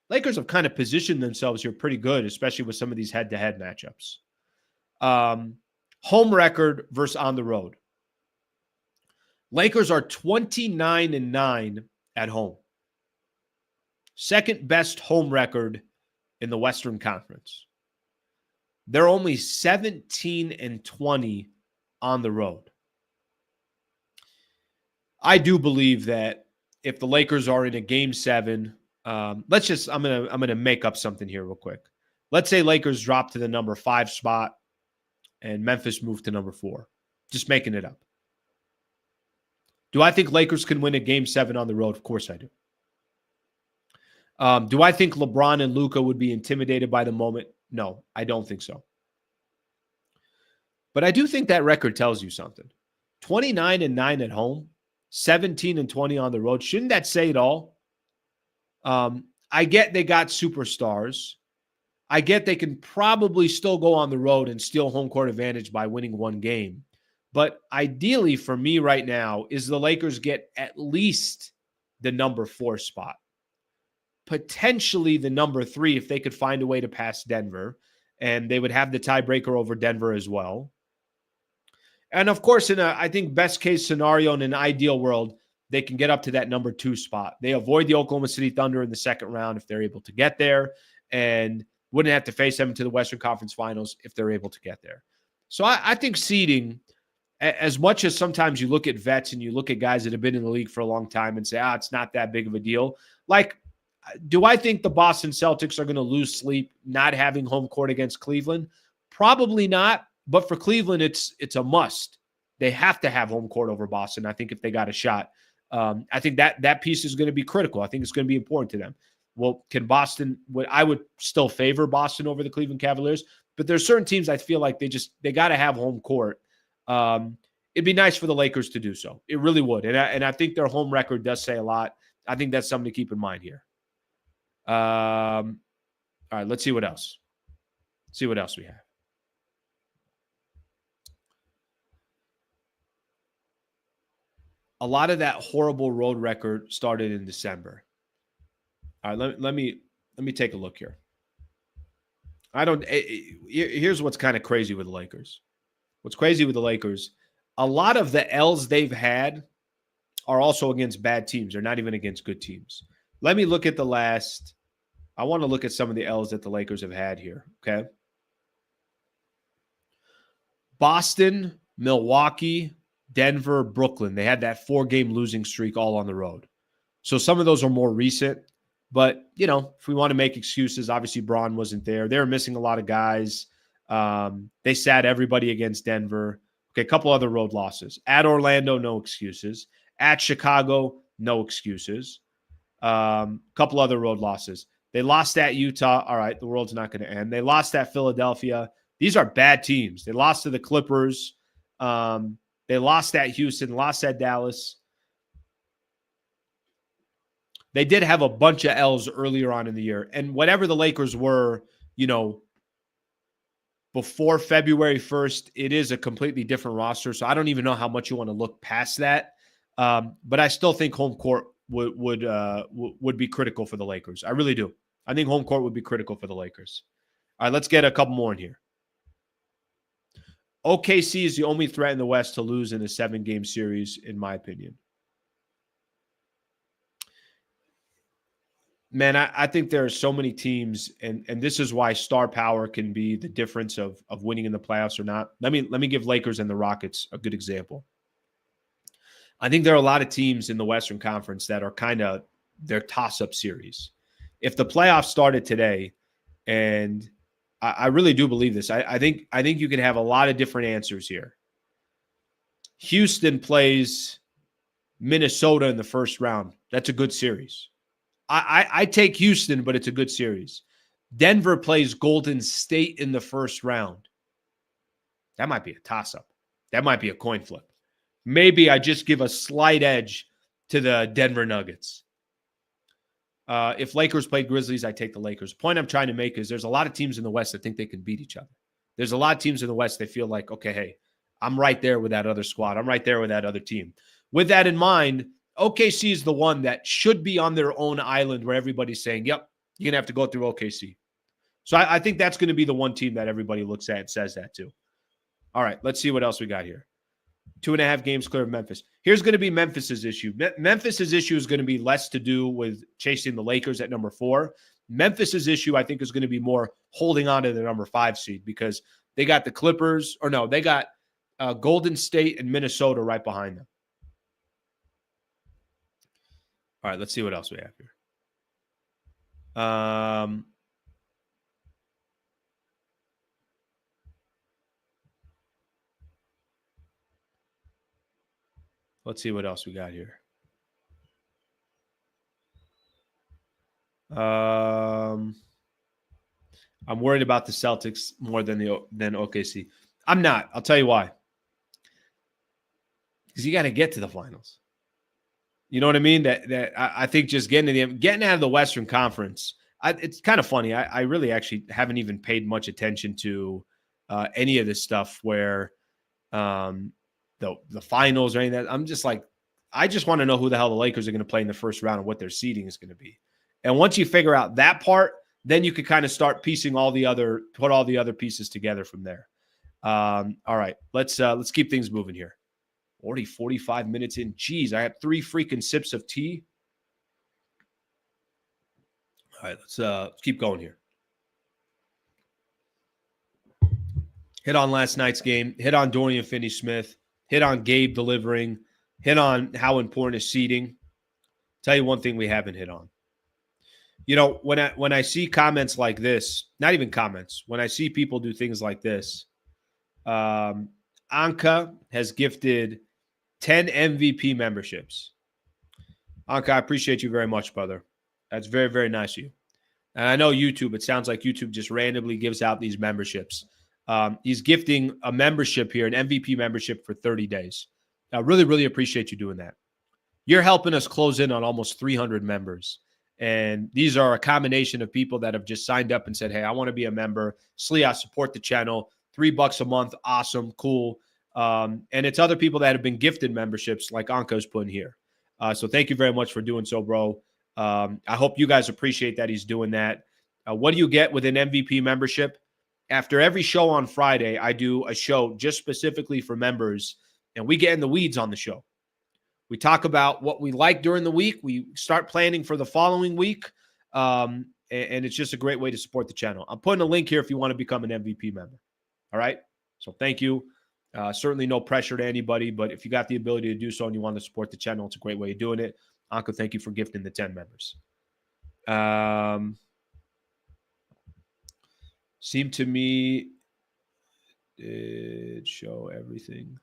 Lakers have kind of positioned themselves here pretty good, especially with some of these head-to-head matchups. Home record versus on the road. Lakers are 29-9 at home. Second best home record in the Western Conference. They're only 17-20 on the road. I do believe that if the Lakers are in a Game 7, I'm gonna make up something here real quick. Let's say Lakers drop to the number 5 spot and Memphis move to number 4. Just making it up. Do I think Lakers can win a Game 7 on the road? Of course I do. Do I think LeBron and Luka would be intimidated by the moment? No, I don't think so. But I do think that record tells you something. 29-9 at home, 17-20 on the road. Shouldn't that say it all? I get they got superstars. I get they can probably still go on the road and steal home court advantage by winning 1 game. But ideally for me right now is the Lakers get at least the number 4 spot. Potentially the number 3 if they could find a way to pass Denver. And they would have the tiebreaker over Denver as well. And of course, in I think best case scenario in an ideal world, they can get up to that number 2 spot. They avoid the Oklahoma City Thunder in the second round if they're able to get there, and wouldn't have to face them into the Western Conference Finals if they're able to get there. So I think seeding, as much as sometimes you look at vets and you look at guys that have been in the league for a long time and say, it's not that big of a deal. Like, Do I think the Boston Celtics are going to lose sleep not having home court against Cleveland? Probably not. But for Cleveland, it's a must. They have to have home court over Boston, I think, if they got a shot. I think that piece is going to be critical. I think it's going to be important to them. Well, can Boston – I would still favor Boston over the Cleveland Cavaliers, but there's certain teams I feel like they got to have home court. It'd be nice for the Lakers to do so. It really would. And I think their home record does say a lot. I think that's something to keep in mind here. All right, let's see what else. See what else we have. A lot of that horrible road record started in December. All right, let me take a look here. Here's what's kind of crazy with the Lakers. What's crazy with the Lakers, a lot of the L's they've had are also against bad teams. They're not even against good teams. Let me look at I want to look at some of the L's that the Lakers have had here, okay? Boston, Milwaukee, Denver, Brooklyn. They had that 4-game losing streak all on the road. So some of those are more recent. But, if we want to make excuses, obviously Braun wasn't there. They were missing a lot of guys. They sat everybody against Denver. Okay, a couple other road losses. At Orlando, no excuses. At Chicago, no excuses. Couple other road losses. They lost at Utah. All right, the world's not going to end. They lost at Philadelphia. These are bad teams. They lost to the Clippers. They lost at Houston, lost at Dallas. They did have a bunch of L's earlier on in the year. And whatever the Lakers were, before February 1st, it is a completely different roster. So I don't even know how much you want to look past that. But I still think home court would be critical for the Lakers. I really do. I think home court would be critical for the Lakers. All right, let's get a couple more in here. OKC is the only threat in the West to lose in a 7-game series, in my opinion. Man, I think there are so many teams, and this is why star power can be the difference of winning in the playoffs or not. Let me give Lakers and the Rockets a good example. I think there are a lot of teams in the Western Conference that are kind of their toss-up series. If the playoffs started today, and I really do believe this, I think you can have a lot of different answers here. Houston plays Minnesota in the first round. That's a good series. I take Houston, but it's a good series. Denver plays Golden State in the first round. That might be a toss-up. That might be a coin flip. Maybe I just give a slight edge to the Denver Nuggets. If Lakers played Grizzlies, I take the Lakers. The point I'm trying to make is there's a lot of teams in the West that think they can beat each other. There's a lot of teams in the West that feel like, okay, hey, I'm right there with that other squad. I'm right there with that other team. With that in mind, OKC is the one that should be on their own island where everybody's saying, yep, you're going to have to go through OKC. So I think that's going to be the one team that everybody looks at and says that too. All right, let's see what else we got here. 2.5 games clear of Memphis. Here's going to be Memphis's issue. Memphis's issue is going to be less to do with chasing the Lakers at number 4. Memphis's issue, I think, is going to be more holding on to the number 5 seed because they got the Clippers, they got Golden State and Minnesota right behind them. All right, let's see what else we have here. Let's see what else we got here. I'm worried about the Celtics more than OKC. I'm not. I'll tell you why. Because you got to get to the finals. You know what I mean? That I think just getting out of the Western Conference. It's kind of funny. I really actually haven't even paid much attention to any of this stuff where the finals or anything. I'm just like, I just want to know who the hell the Lakers are going to play in the first round and what their seeding is going to be. And once you figure out that part, then you can kind of start put all the other pieces together from there. All right, let's keep things moving here. Already 45 minutes in. Jeez, I had 3 freaking sips of tea. All right, let's keep going here. Hit on last night's game. Hit on Dorian Finney-Smith. Hit on Gabe delivering. Hit on how important is seeding. Tell you one thing we haven't hit on. When I see comments like this, not even comments, when I see people do things like this, Anka has gifted 10 MVP memberships. Anka, I appreciate you very much, brother. That's very, very nice of you. And I know YouTube, it sounds like YouTube just randomly gives out these memberships. He's gifting a membership here, an MVP membership for 30 days. I really, really appreciate you doing that. You're helping us close in on almost 300 members. And these are a combination of people that have just signed up and said, hey, I want to be a member. Slia, support the channel. $3 a month. Awesome. Cool. And it's other people that have been gifted memberships like Anka's putting here. So thank you very much for doing so, bro. I hope you guys appreciate that he's doing that. What do you get with an MVP membership? After every show on Friday, I do a show just specifically for members, and we get in the weeds on the show. We talk about what we like during the week. We start planning for the following week, and it's just a great way to support the channel. I'm putting a link here if you want to become an MVP member. All right? So thank you. Certainly no pressure to anybody, but if you got the ability to do so and you want to support the channel, it's a great way of doing it. Anka, thank you for gifting the 10 members. Seemed to me it show everything.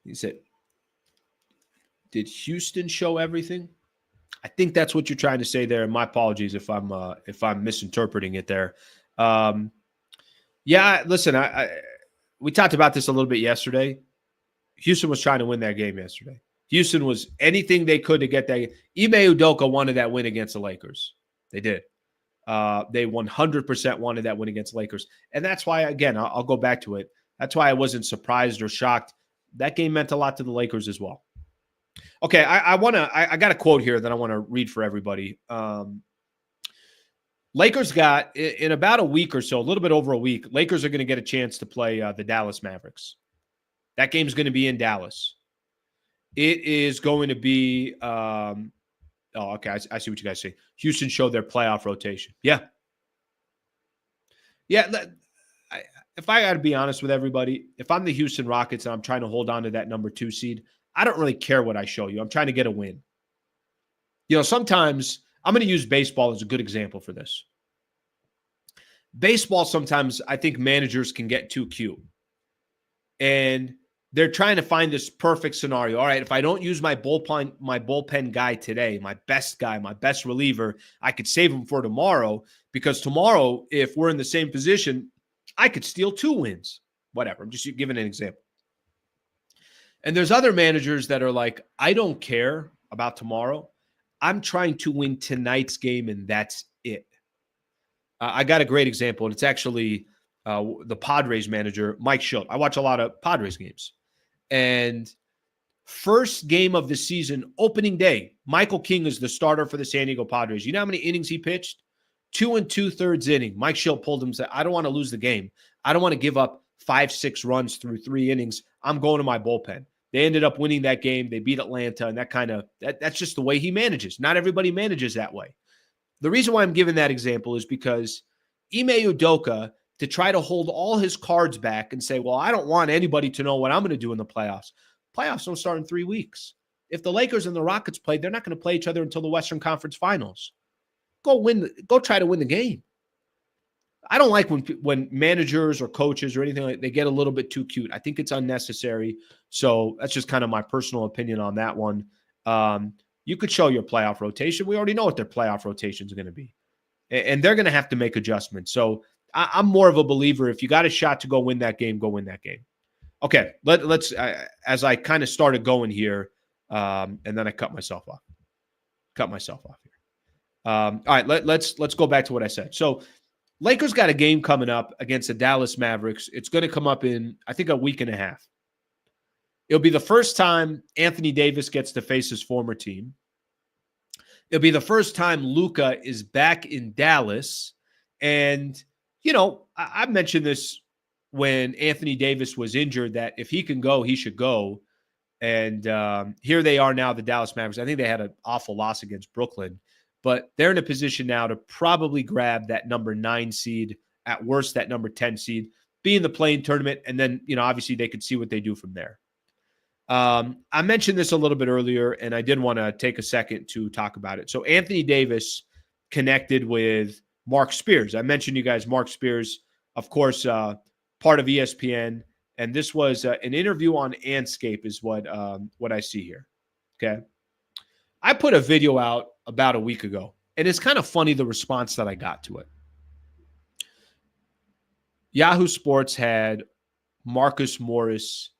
He said, did Houston show everything? I think that's what you're trying to say there. And my apologies if I'm misinterpreting it there. Yeah, listen, we talked about this a little bit yesterday. Houston was trying to win that game yesterday. Houston was anything they could to get that. Ime Udoka wanted that win against the Lakers. They did. They 100% wanted that win against the Lakers. And that's why, again, I'll go back to it. That's why I wasn't surprised or shocked. That game meant a lot to the Lakers as well. Okay, I got a quote here that I want to read for everybody. Lakers got, in about a week or so, a little bit over a week, Lakers are going to get a chance to play the Dallas Mavericks. That game's going to be in Dallas. It is going to be, okay, I see what you guys say. Houston showed their playoff rotation. Yeah. If I got to be honest with everybody, if I'm the Houston Rockets and I'm trying to hold on to that number 2 seed, I don't really care what I show you. I'm trying to get a win. Sometimes I'm going to use baseball as a good example for this. Baseball, sometimes I think managers can get too cute. And they're trying to find this perfect scenario. All right, if I don't use my bullpen guy today, my best guy, my best reliever, I could save him for tomorrow, because tomorrow, if we're in the same position, I could steal 2 wins. Whatever. I'm just giving an example. And there's other managers that are like, I don't care about tomorrow. I'm trying to win tonight's game, and that's it. I got a great example, and it's actually the Padres manager, Mike Shildt. I watch a lot of Padres games. And first game of the season, opening day, Michael King is the starter for the San Diego Padres. You know how many innings he pitched? 2 2/3 inning. Mike Shildt pulled him and said, I don't want to lose the game. I don't want to give up 5-6 runs through 3 innings. I'm going to my bullpen. They ended up winning that game. They beat Atlanta, and that's just the way he manages. Not everybody manages that way. The reason why I'm giving that example is because Ime Udoka, to try to hold all his cards back and say, well, I don't want anybody to know what I'm going to do in the playoffs. Playoffs don't start in 3 weeks. If the Lakers and the Rockets play, they're not going to play each other until the Western Conference Finals. Go try to win the game. I don't like when managers or coaches or anything like, they get a little bit too cute. I think it's unnecessary. So that's just kind of my personal opinion on that one. You could show your playoff rotation. We already know what their playoff rotation is going to be. And they're going to have to make adjustments. So I'm more of a believer, if you got a shot to go win that game, go win that game. Okay, let's as I kind of started going here, and then I cut myself off here. All right, let's go back to what I said. So Lakers got a game coming up against the Dallas Mavericks. It's going to come up in, I think, a week and a half. It'll be the first time Anthony Davis gets to face his former team. It'll be the first time Luka is back in Dallas. And, I mentioned this when Anthony Davis was injured, that if he can go, he should go. And here they are now, the Dallas Mavericks. I think they had an awful loss against Brooklyn. But they're in a position now to probably grab that number 9 seed, at worst that number 10 seed, be in the play-in tournament, and then, obviously they could see what they do from there. I mentioned this a little bit earlier, and I did want to take a second to talk about it. So Anthony Davis connected with Mark Spears. I mentioned you guys, Mark Spears, of course, part of ESPN, and this was an interview on Anscape is what I see here. Okay. I put a video out about a week ago, and it's kind of funny the response that I got to it. Yahoo Sports had Marcus Morris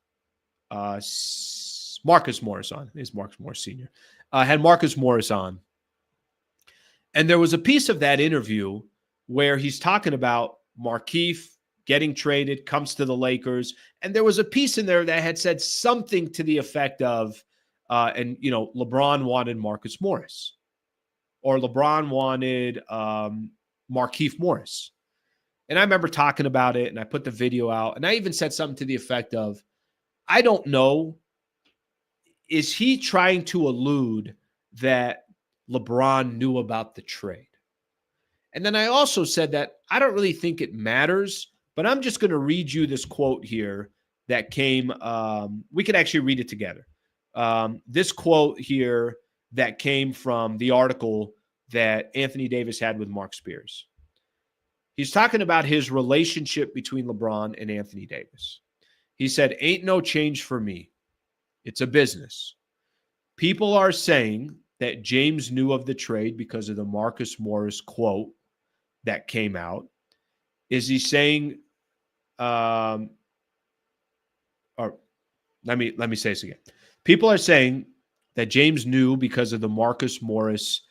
on. Is Marcus Morris Sr. Had Marcus Morris on. And there was a piece of that interview where he's talking about Markieff getting traded, comes to the Lakers. And there was a piece in there that had said something to the effect of, LeBron wanted Marcus Morris, or LeBron wanted Markieff Morris. And I remember talking about it, and I put the video out, and I even said something to the effect of, I don't know, is he trying to allude that LeBron knew about the trade? And then I also said that I don't really think it matters, but I'm just going to read you this quote here that came, we could actually read it together. This quote here that came from the article that Anthony Davis had with Mark Spears. He's talking about his relationship between LeBron and Anthony Davis. He said, "Ain't no change for me. It's a business. People are saying that James knew of the trade because of the Marcus Morris quote that came out. Is he saying, or let me say this again. People are saying that James knew because of the Marcus Morris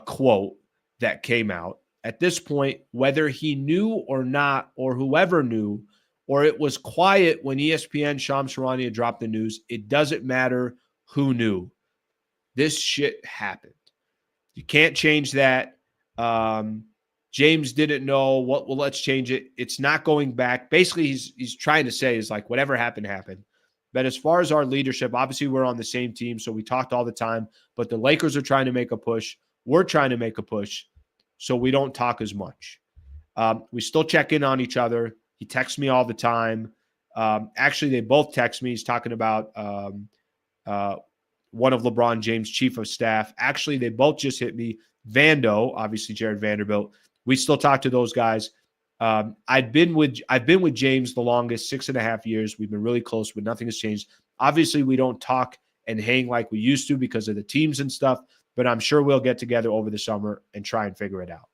quote that came out. At this point, whether he knew or not, or whoever knew, or it was quiet when ESPN Shams Charania dropped the news, it doesn't matter who knew. This shit happened. You can't change that. James didn't know. Well, let's change it. It's not going back." Basically, he's trying to say is like, whatever happened, happened. But as far as our leadership, obviously we're on the same team, so we talked all the time. But the Lakers are trying to make a push. We're trying to make a push, so we don't talk as much. We still check in on each other. He texts me all the time. Actually, they both text me. He's talking about one of LeBron James' chief of staff. Actually, they both just hit me. Vando, obviously Jared Vanderbilt. We still talk to those guys. I've been with James the longest, 6.5 years. We've been really close, but nothing has changed. Obviously, we don't talk and hang like we used to because of the teams and stuff, but I'm sure we'll get together over the summer and try and figure it out.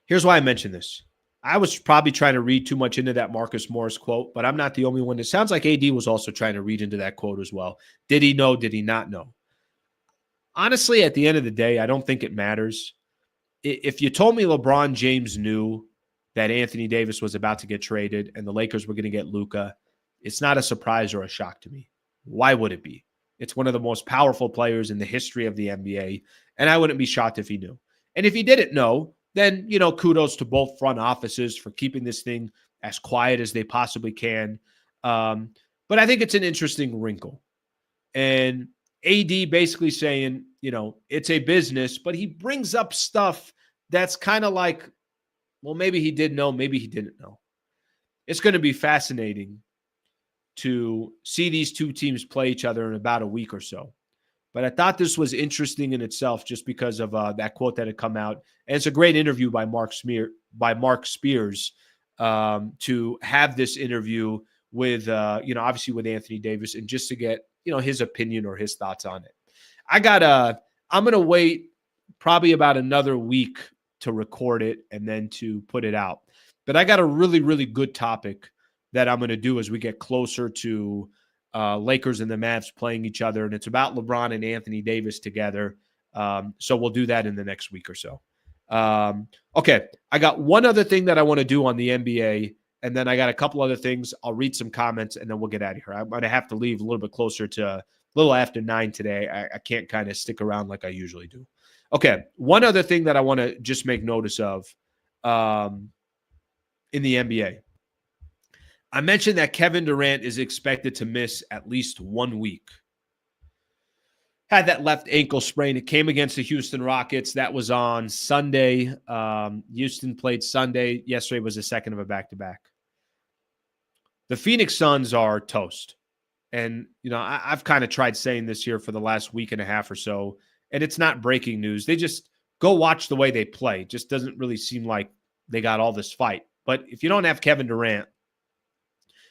Here's why I mentioned this. I was probably trying to read too much into that Marcus Morris quote, but I'm not the only one. It sounds like AD was also trying to read into that quote as well. Did he know? Did he not know? Honestly, at the end of the day, I don't think it matters. If you told me LeBron James knew that Anthony Davis was about to get traded and the Lakers were going to get Luka, it's not a surprise or a shock to me. Why would it be? It's one of the most powerful players in the history of the NBA, and I wouldn't be shocked if he knew. And if he didn't know, then, kudos to both front offices for keeping this thing as quiet as they possibly can. But I think it's an interesting wrinkle. And AD basically saying, it's a business, but he brings up stuff that's kind of like, well, maybe he did know, maybe he didn't know. It's going to be fascinating to see these two teams play each other in about a week or so. But I thought this was interesting in itself just because of that quote that had come out. And it's a great interview by Mark Spears to have this interview with, obviously with Anthony Davis, and just to get, his opinion or his thoughts on it. I'm going to wait probably about another week to record it and then to put it out. But I got a really, really good topic that I'm going to do as we get closer to Lakers and the Mavs playing each other. And it's about LeBron and Anthony Davis together. So we'll do that in the next week or so. Okay. I got one other thing that I want to do on the NBA. And then I got a couple other things. I'll read some comments and then we'll get out of here. I'm going to have to leave a little bit closer to a little after 9 today. I can't kind of stick around like I usually do. Okay. One other thing that I want to just make notice of in the NBA. I mentioned that Kevin Durant is expected to miss at least 1 week. Had that left ankle sprain. It came against the Houston Rockets. That was on Sunday. Houston played Sunday. Yesterday was the second of a back-to-back. The Phoenix Suns are toast. And, I've kind of tried saying this here for the last week and a half or so, and it's not breaking news. They just go watch the way they play. It just doesn't really seem like they got all this fight. But if you don't have Kevin Durant,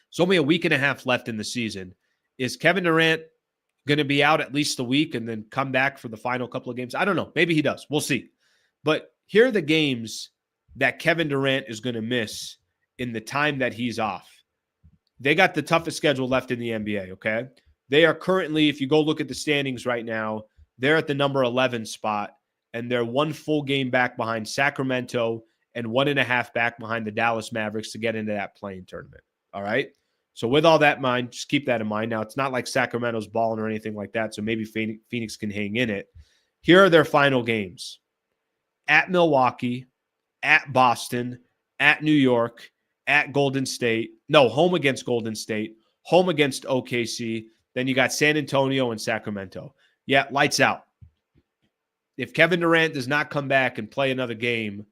it's only a week and a half left in the season. Is Kevin Durant going to be out at least a week and then come back for the final couple of games? I don't know. Maybe he does. We'll see. But here are the games that Kevin Durant is going to miss in the time that he's off. They got the toughest schedule left in the NBA, okay? They are currently, if you go look at the standings right now, they're at the number 11 spot, and they're one full game back behind Sacramento and 1.5 back behind the Dallas Mavericks to get into that play-in tournament, all right? So with all that in mind, just keep that in mind. Now, it's not like Sacramento's balling or anything like that, so maybe Phoenix can hang in it. Here are their final games. At Milwaukee, at Boston, at New York, at Golden State. No, home against Golden State, home against OKC. Then you got San Antonio and Sacramento. Yeah, lights out. If Kevin Durant does not come back and play another game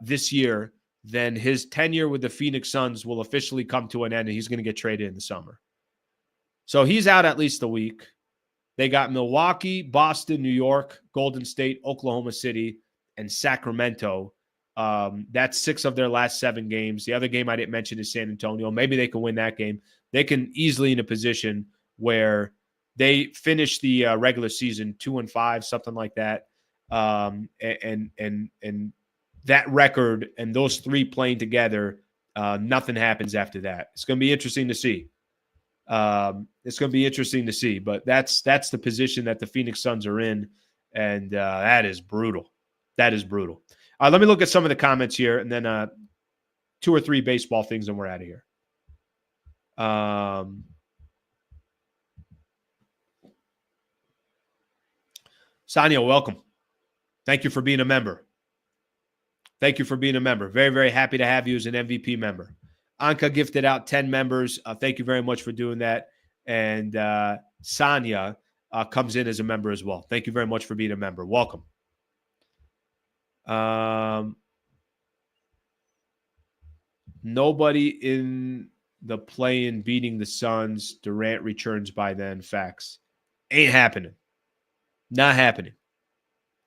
this year, then his tenure with the Phoenix Suns will officially come to an end, and he's going to get traded in the summer. So he's out at least a week. They got Milwaukee, Boston, New York, Golden State, Oklahoma City, and Sacramento. That's 6 of their last 7 games. The other game I didn't mention is San Antonio. Maybe they can win that game. They can easily in a position where they finish the regular season 2-5, something like that. And that record and those 3 playing together, nothing happens after that. It's going to be interesting to see. But that's the position that the Phoenix Suns are in, and that is brutal. That is brutal. Let me look at some of the comments here, and then 2 or 3 baseball things, and we're out of here. Sonia, welcome. Thank you for being a member. Thank you for being a member. Very, very happy to have you as an MVP member. Anka gifted out 10 members. Thank you very much for doing that. And Sonia comes in as a member as well. Thank you very much for being a member. Welcome. Nobody in the play-in beating the Suns. Durant returns by then. Facts. Ain't happening. Not happening.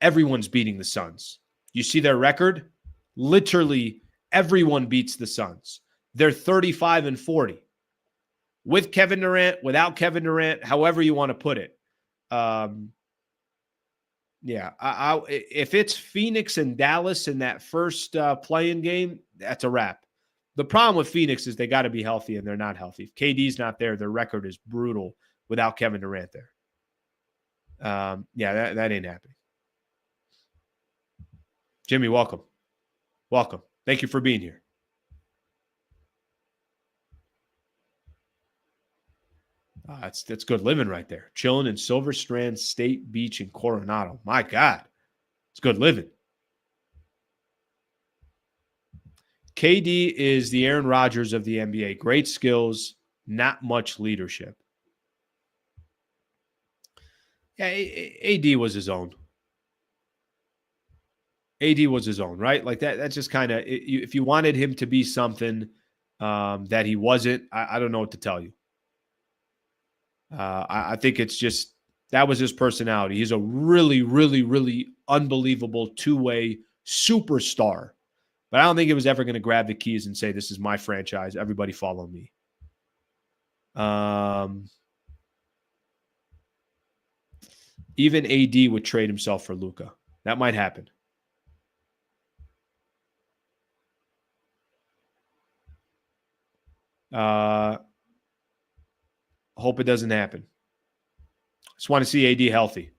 Everyone's beating the Suns. You see their record? Literally everyone beats the Suns. They're 35-40. With Kevin Durant, without Kevin Durant, however you want to put it. If it's Phoenix and Dallas in that first play-in game, that's a wrap. The problem with Phoenix is they got to be healthy, and they're not healthy. If KD's not there, their record is brutal without Kevin Durant there. That ain't happening. Jimmy, welcome. Welcome. Thank you for being here. That's good living right there. Chilling in Silver Strand, State Beach, and Coronado. My God. It's good living. KD is the Aaron Rodgers of the NBA. Great skills, not much leadership. Yeah, AD was his own. AD was his own, right? Like that. That's just kind of, if you wanted him to be something that he wasn't, I don't know what to tell you. I think it's just, that was his personality. He's a really, really, really unbelievable two-way superstar. But I don't think he was ever going to grab the keys and say, this is my franchise. Everybody follow me. Even AD would trade himself for Luka. That might happen. Hope it doesn't happen. Just want to see AD healthy.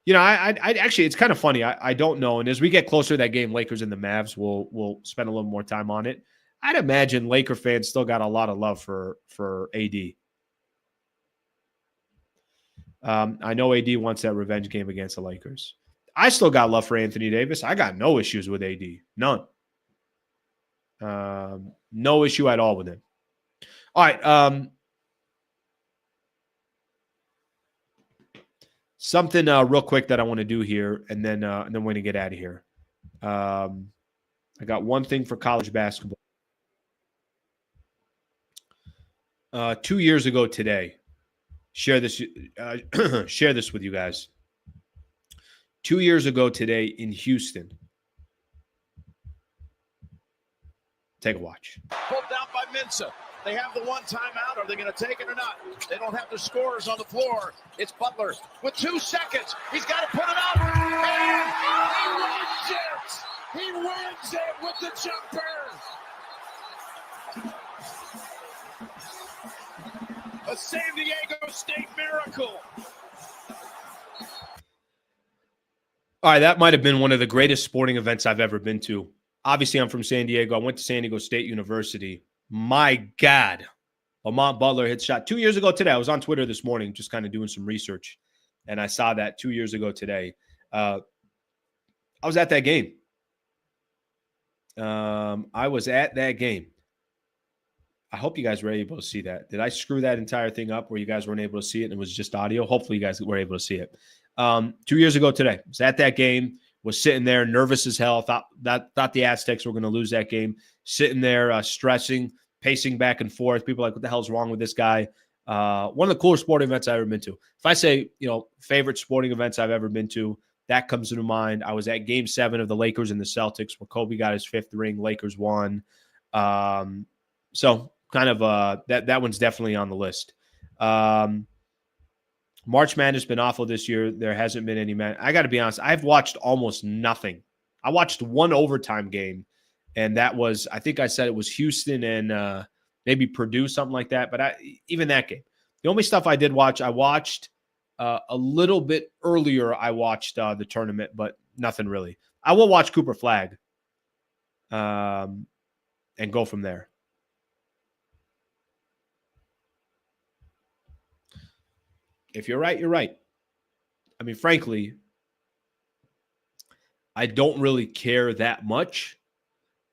You know, I actually, it's kind of funny. I don't know. And as we get closer to that game, Lakers and the Mavs, we'll spend a little more time on it. I'd imagine Laker fans still got a lot of love for AD. I know AD wants that revenge game against the Lakers. I still got love for Anthony Davis. I got no issues with AD. None. No issue at all with him. All right. Something real quick that I want to do here, and then we're going to get out of here. I got one thing for college basketball. 2 years ago today, share this share this with you guys. 2 years ago today in Houston. Take a watch. Pulled down by Vincent. They have the one timeout. Are they going to take it or not? They don't have the scorers on the floor. It's Butler with 2 seconds. He's got to put it up. And he wins it with the jumper. A San Diego State miracle. All right, that might have been one of the greatest sporting events I've ever been to. Obviously, I'm from San Diego. I went to San Diego State University. My God, Lamont Butler hit shot 2 years ago today. I was on Twitter this morning just kind of doing some research, and I saw that 2 years ago today. I was at that game. I was at that game. I hope you guys were able to see that. Did I screw that entire thing up where you guys weren't able to see it and it was just audio? Hopefully you guys were able to see it. 2 years ago today, I was at that game, was sitting there nervous as hell, thought the Aztecs were going to lose that game, sitting there stressing, pacing back and forth. People are like, what the hell's wrong with this guy? One of the coolest sporting events I've ever been to. If I say, favorite sporting events I've ever been to, that comes to mind. I was at Game 7 of the Lakers and the Celtics where Kobe got his 5th ring. Lakers won. So kind of that one's definitely on the list. March Madness has been awful this year. There hasn't been any I got to be honest. I've watched almost nothing. I watched one overtime game, and that was, I think I said it was Houston and maybe Purdue, something like that. But even that game, the only stuff I did watch, I watched a little bit earlier. I watched the tournament, but nothing really. I will watch Cooper Flag and go from there. If you're right, you're right. I mean, frankly, I don't really care that much.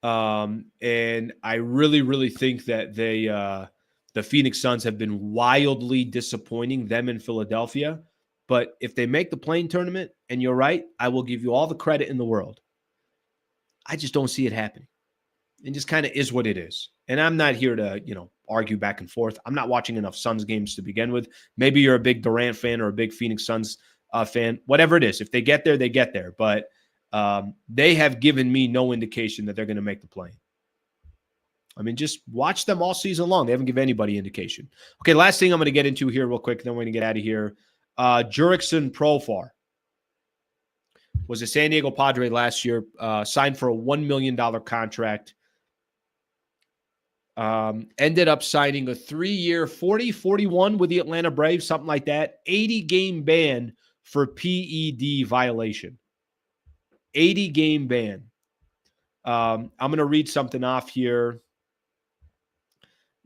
And I really, really think that the Phoenix Suns have been wildly disappointing, them in Philadelphia. But if they make the play-in tournament, and you're right, I will give you all the credit in the world. I just don't see it happening. It just kind of is what it is. And I'm not here to, argue back and forth. I'm not watching enough Suns games to begin with. Maybe you're a big Durant fan or a big Phoenix Suns fan, whatever it is. If they get there, they get there. But they have given me no indication that they're going to make the play. I mean, just watch them all season long. They haven't given anybody indication. Okay, last thing I'm going to get into here real quick, then we're going to get out of here. Jurickson Profar was a San Diego Padre last year, signed for a $1 million contract. Ended up signing a 3-year, 40-41 with the Atlanta Braves, something like that. 80-game ban for PED violation. 80-game ban. I'm going to read something off here.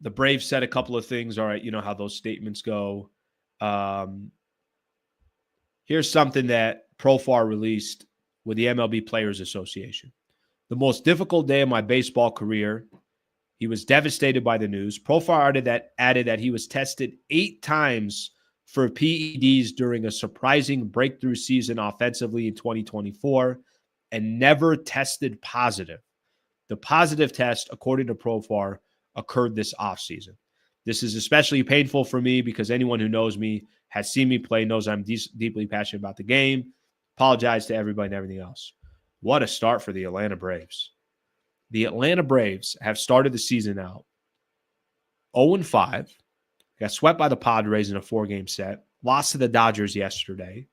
The Braves said a couple of things. All right, you know how those statements go. Here's something that Profar released with the MLB Players Association. The most difficult day of my baseball career. He was devastated by the news. Profar added that he was tested 8 times for PEDs during a surprising breakthrough season offensively in 2024 and never tested positive. The positive test, according to Profar, occurred this offseason. This is especially painful for me because anyone who knows me, has seen me play, knows I'm deeply passionate about the game. Apologize to everybody and everything else. What a start for the Atlanta Braves. The Atlanta Braves have started the season out 0-5, got swept by the Padres in a 4-game set, lost to the Dodgers yesterday,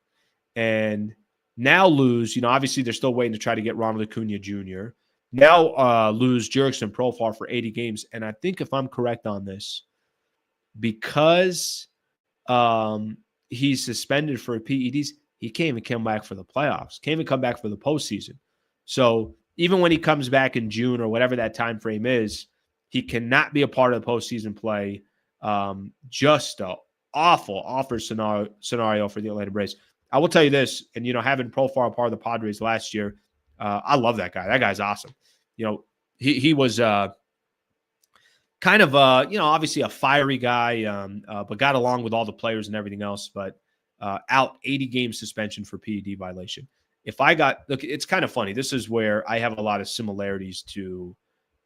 and now lose. Obviously they're still waiting to try to get Ronald Acuna Jr. Now lose Jurickson Profar for 80 games. And I think if I'm correct on this, because he's suspended for PEDs, he can't even come back for the playoffs, can't even come back for the postseason. So even when he comes back in June or whatever that time frame is, he cannot be a part of the postseason play. Just an awful scenario for the Atlanta Braves. I will tell you this, and having Profar part of the Padres last year, I love that guy. That guy's awesome. He was kind of obviously a fiery guy, but got along with all the players and everything else. But out 80-game suspension for PED violation. Look, it's kind of funny. This is where I have a lot of similarities to,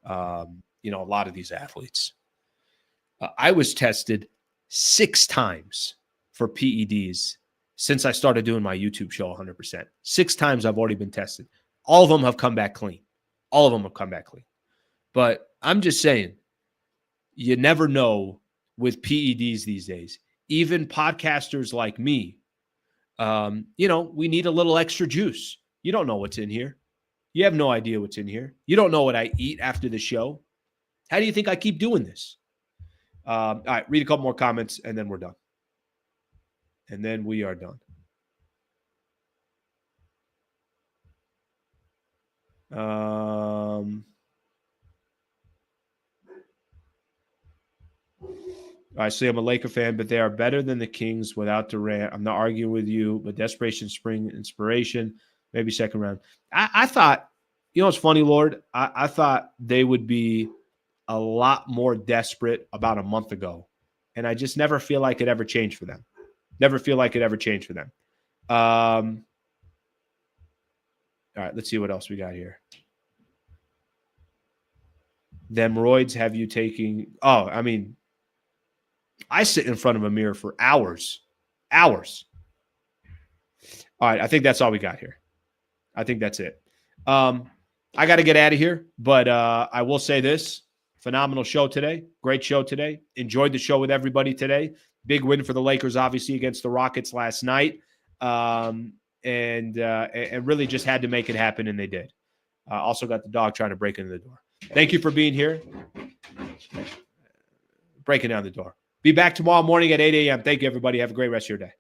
a lot of these athletes. I was tested 6 times for PEDs since I started doing my YouTube show 100%. 6 times I've already been tested. All of them have come back clean. All of them have come back clean. But I'm just saying, you never know with PEDs these days. Even podcasters like me, we need a little extra juice. You don't know what's in here. You have no idea what's in here. You don't know what I eat after the show. How do you think I keep doing this? All right, read a couple more comments, and then we're done. And then we are done. All right, so I'm a Laker fan, but they are better than the Kings without Durant. I'm not arguing with you, but desperation, spring inspiration, maybe second round. I thought, it's funny, Lord. I thought they would be a lot more desperate about a month ago, and I just never feel like it ever changed for them. Never feel like it ever changed for them. All right, let's see what else we got here. Them roids have you taking – I sit in front of a mirror for hours. Hours. All right, I think that's all we got here. I think that's it. I got to get out of here, but I will say this. Phenomenal show today. Great show today. Enjoyed the show with everybody today. Big win for the Lakers, obviously, against the Rockets last night. And really just had to make it happen, and they did. Also got the dog trying to break into the door. Thank you for being here. Breaking down the door. Be back tomorrow morning at 8 a.m. Thank you, everybody. Have a great rest of your day.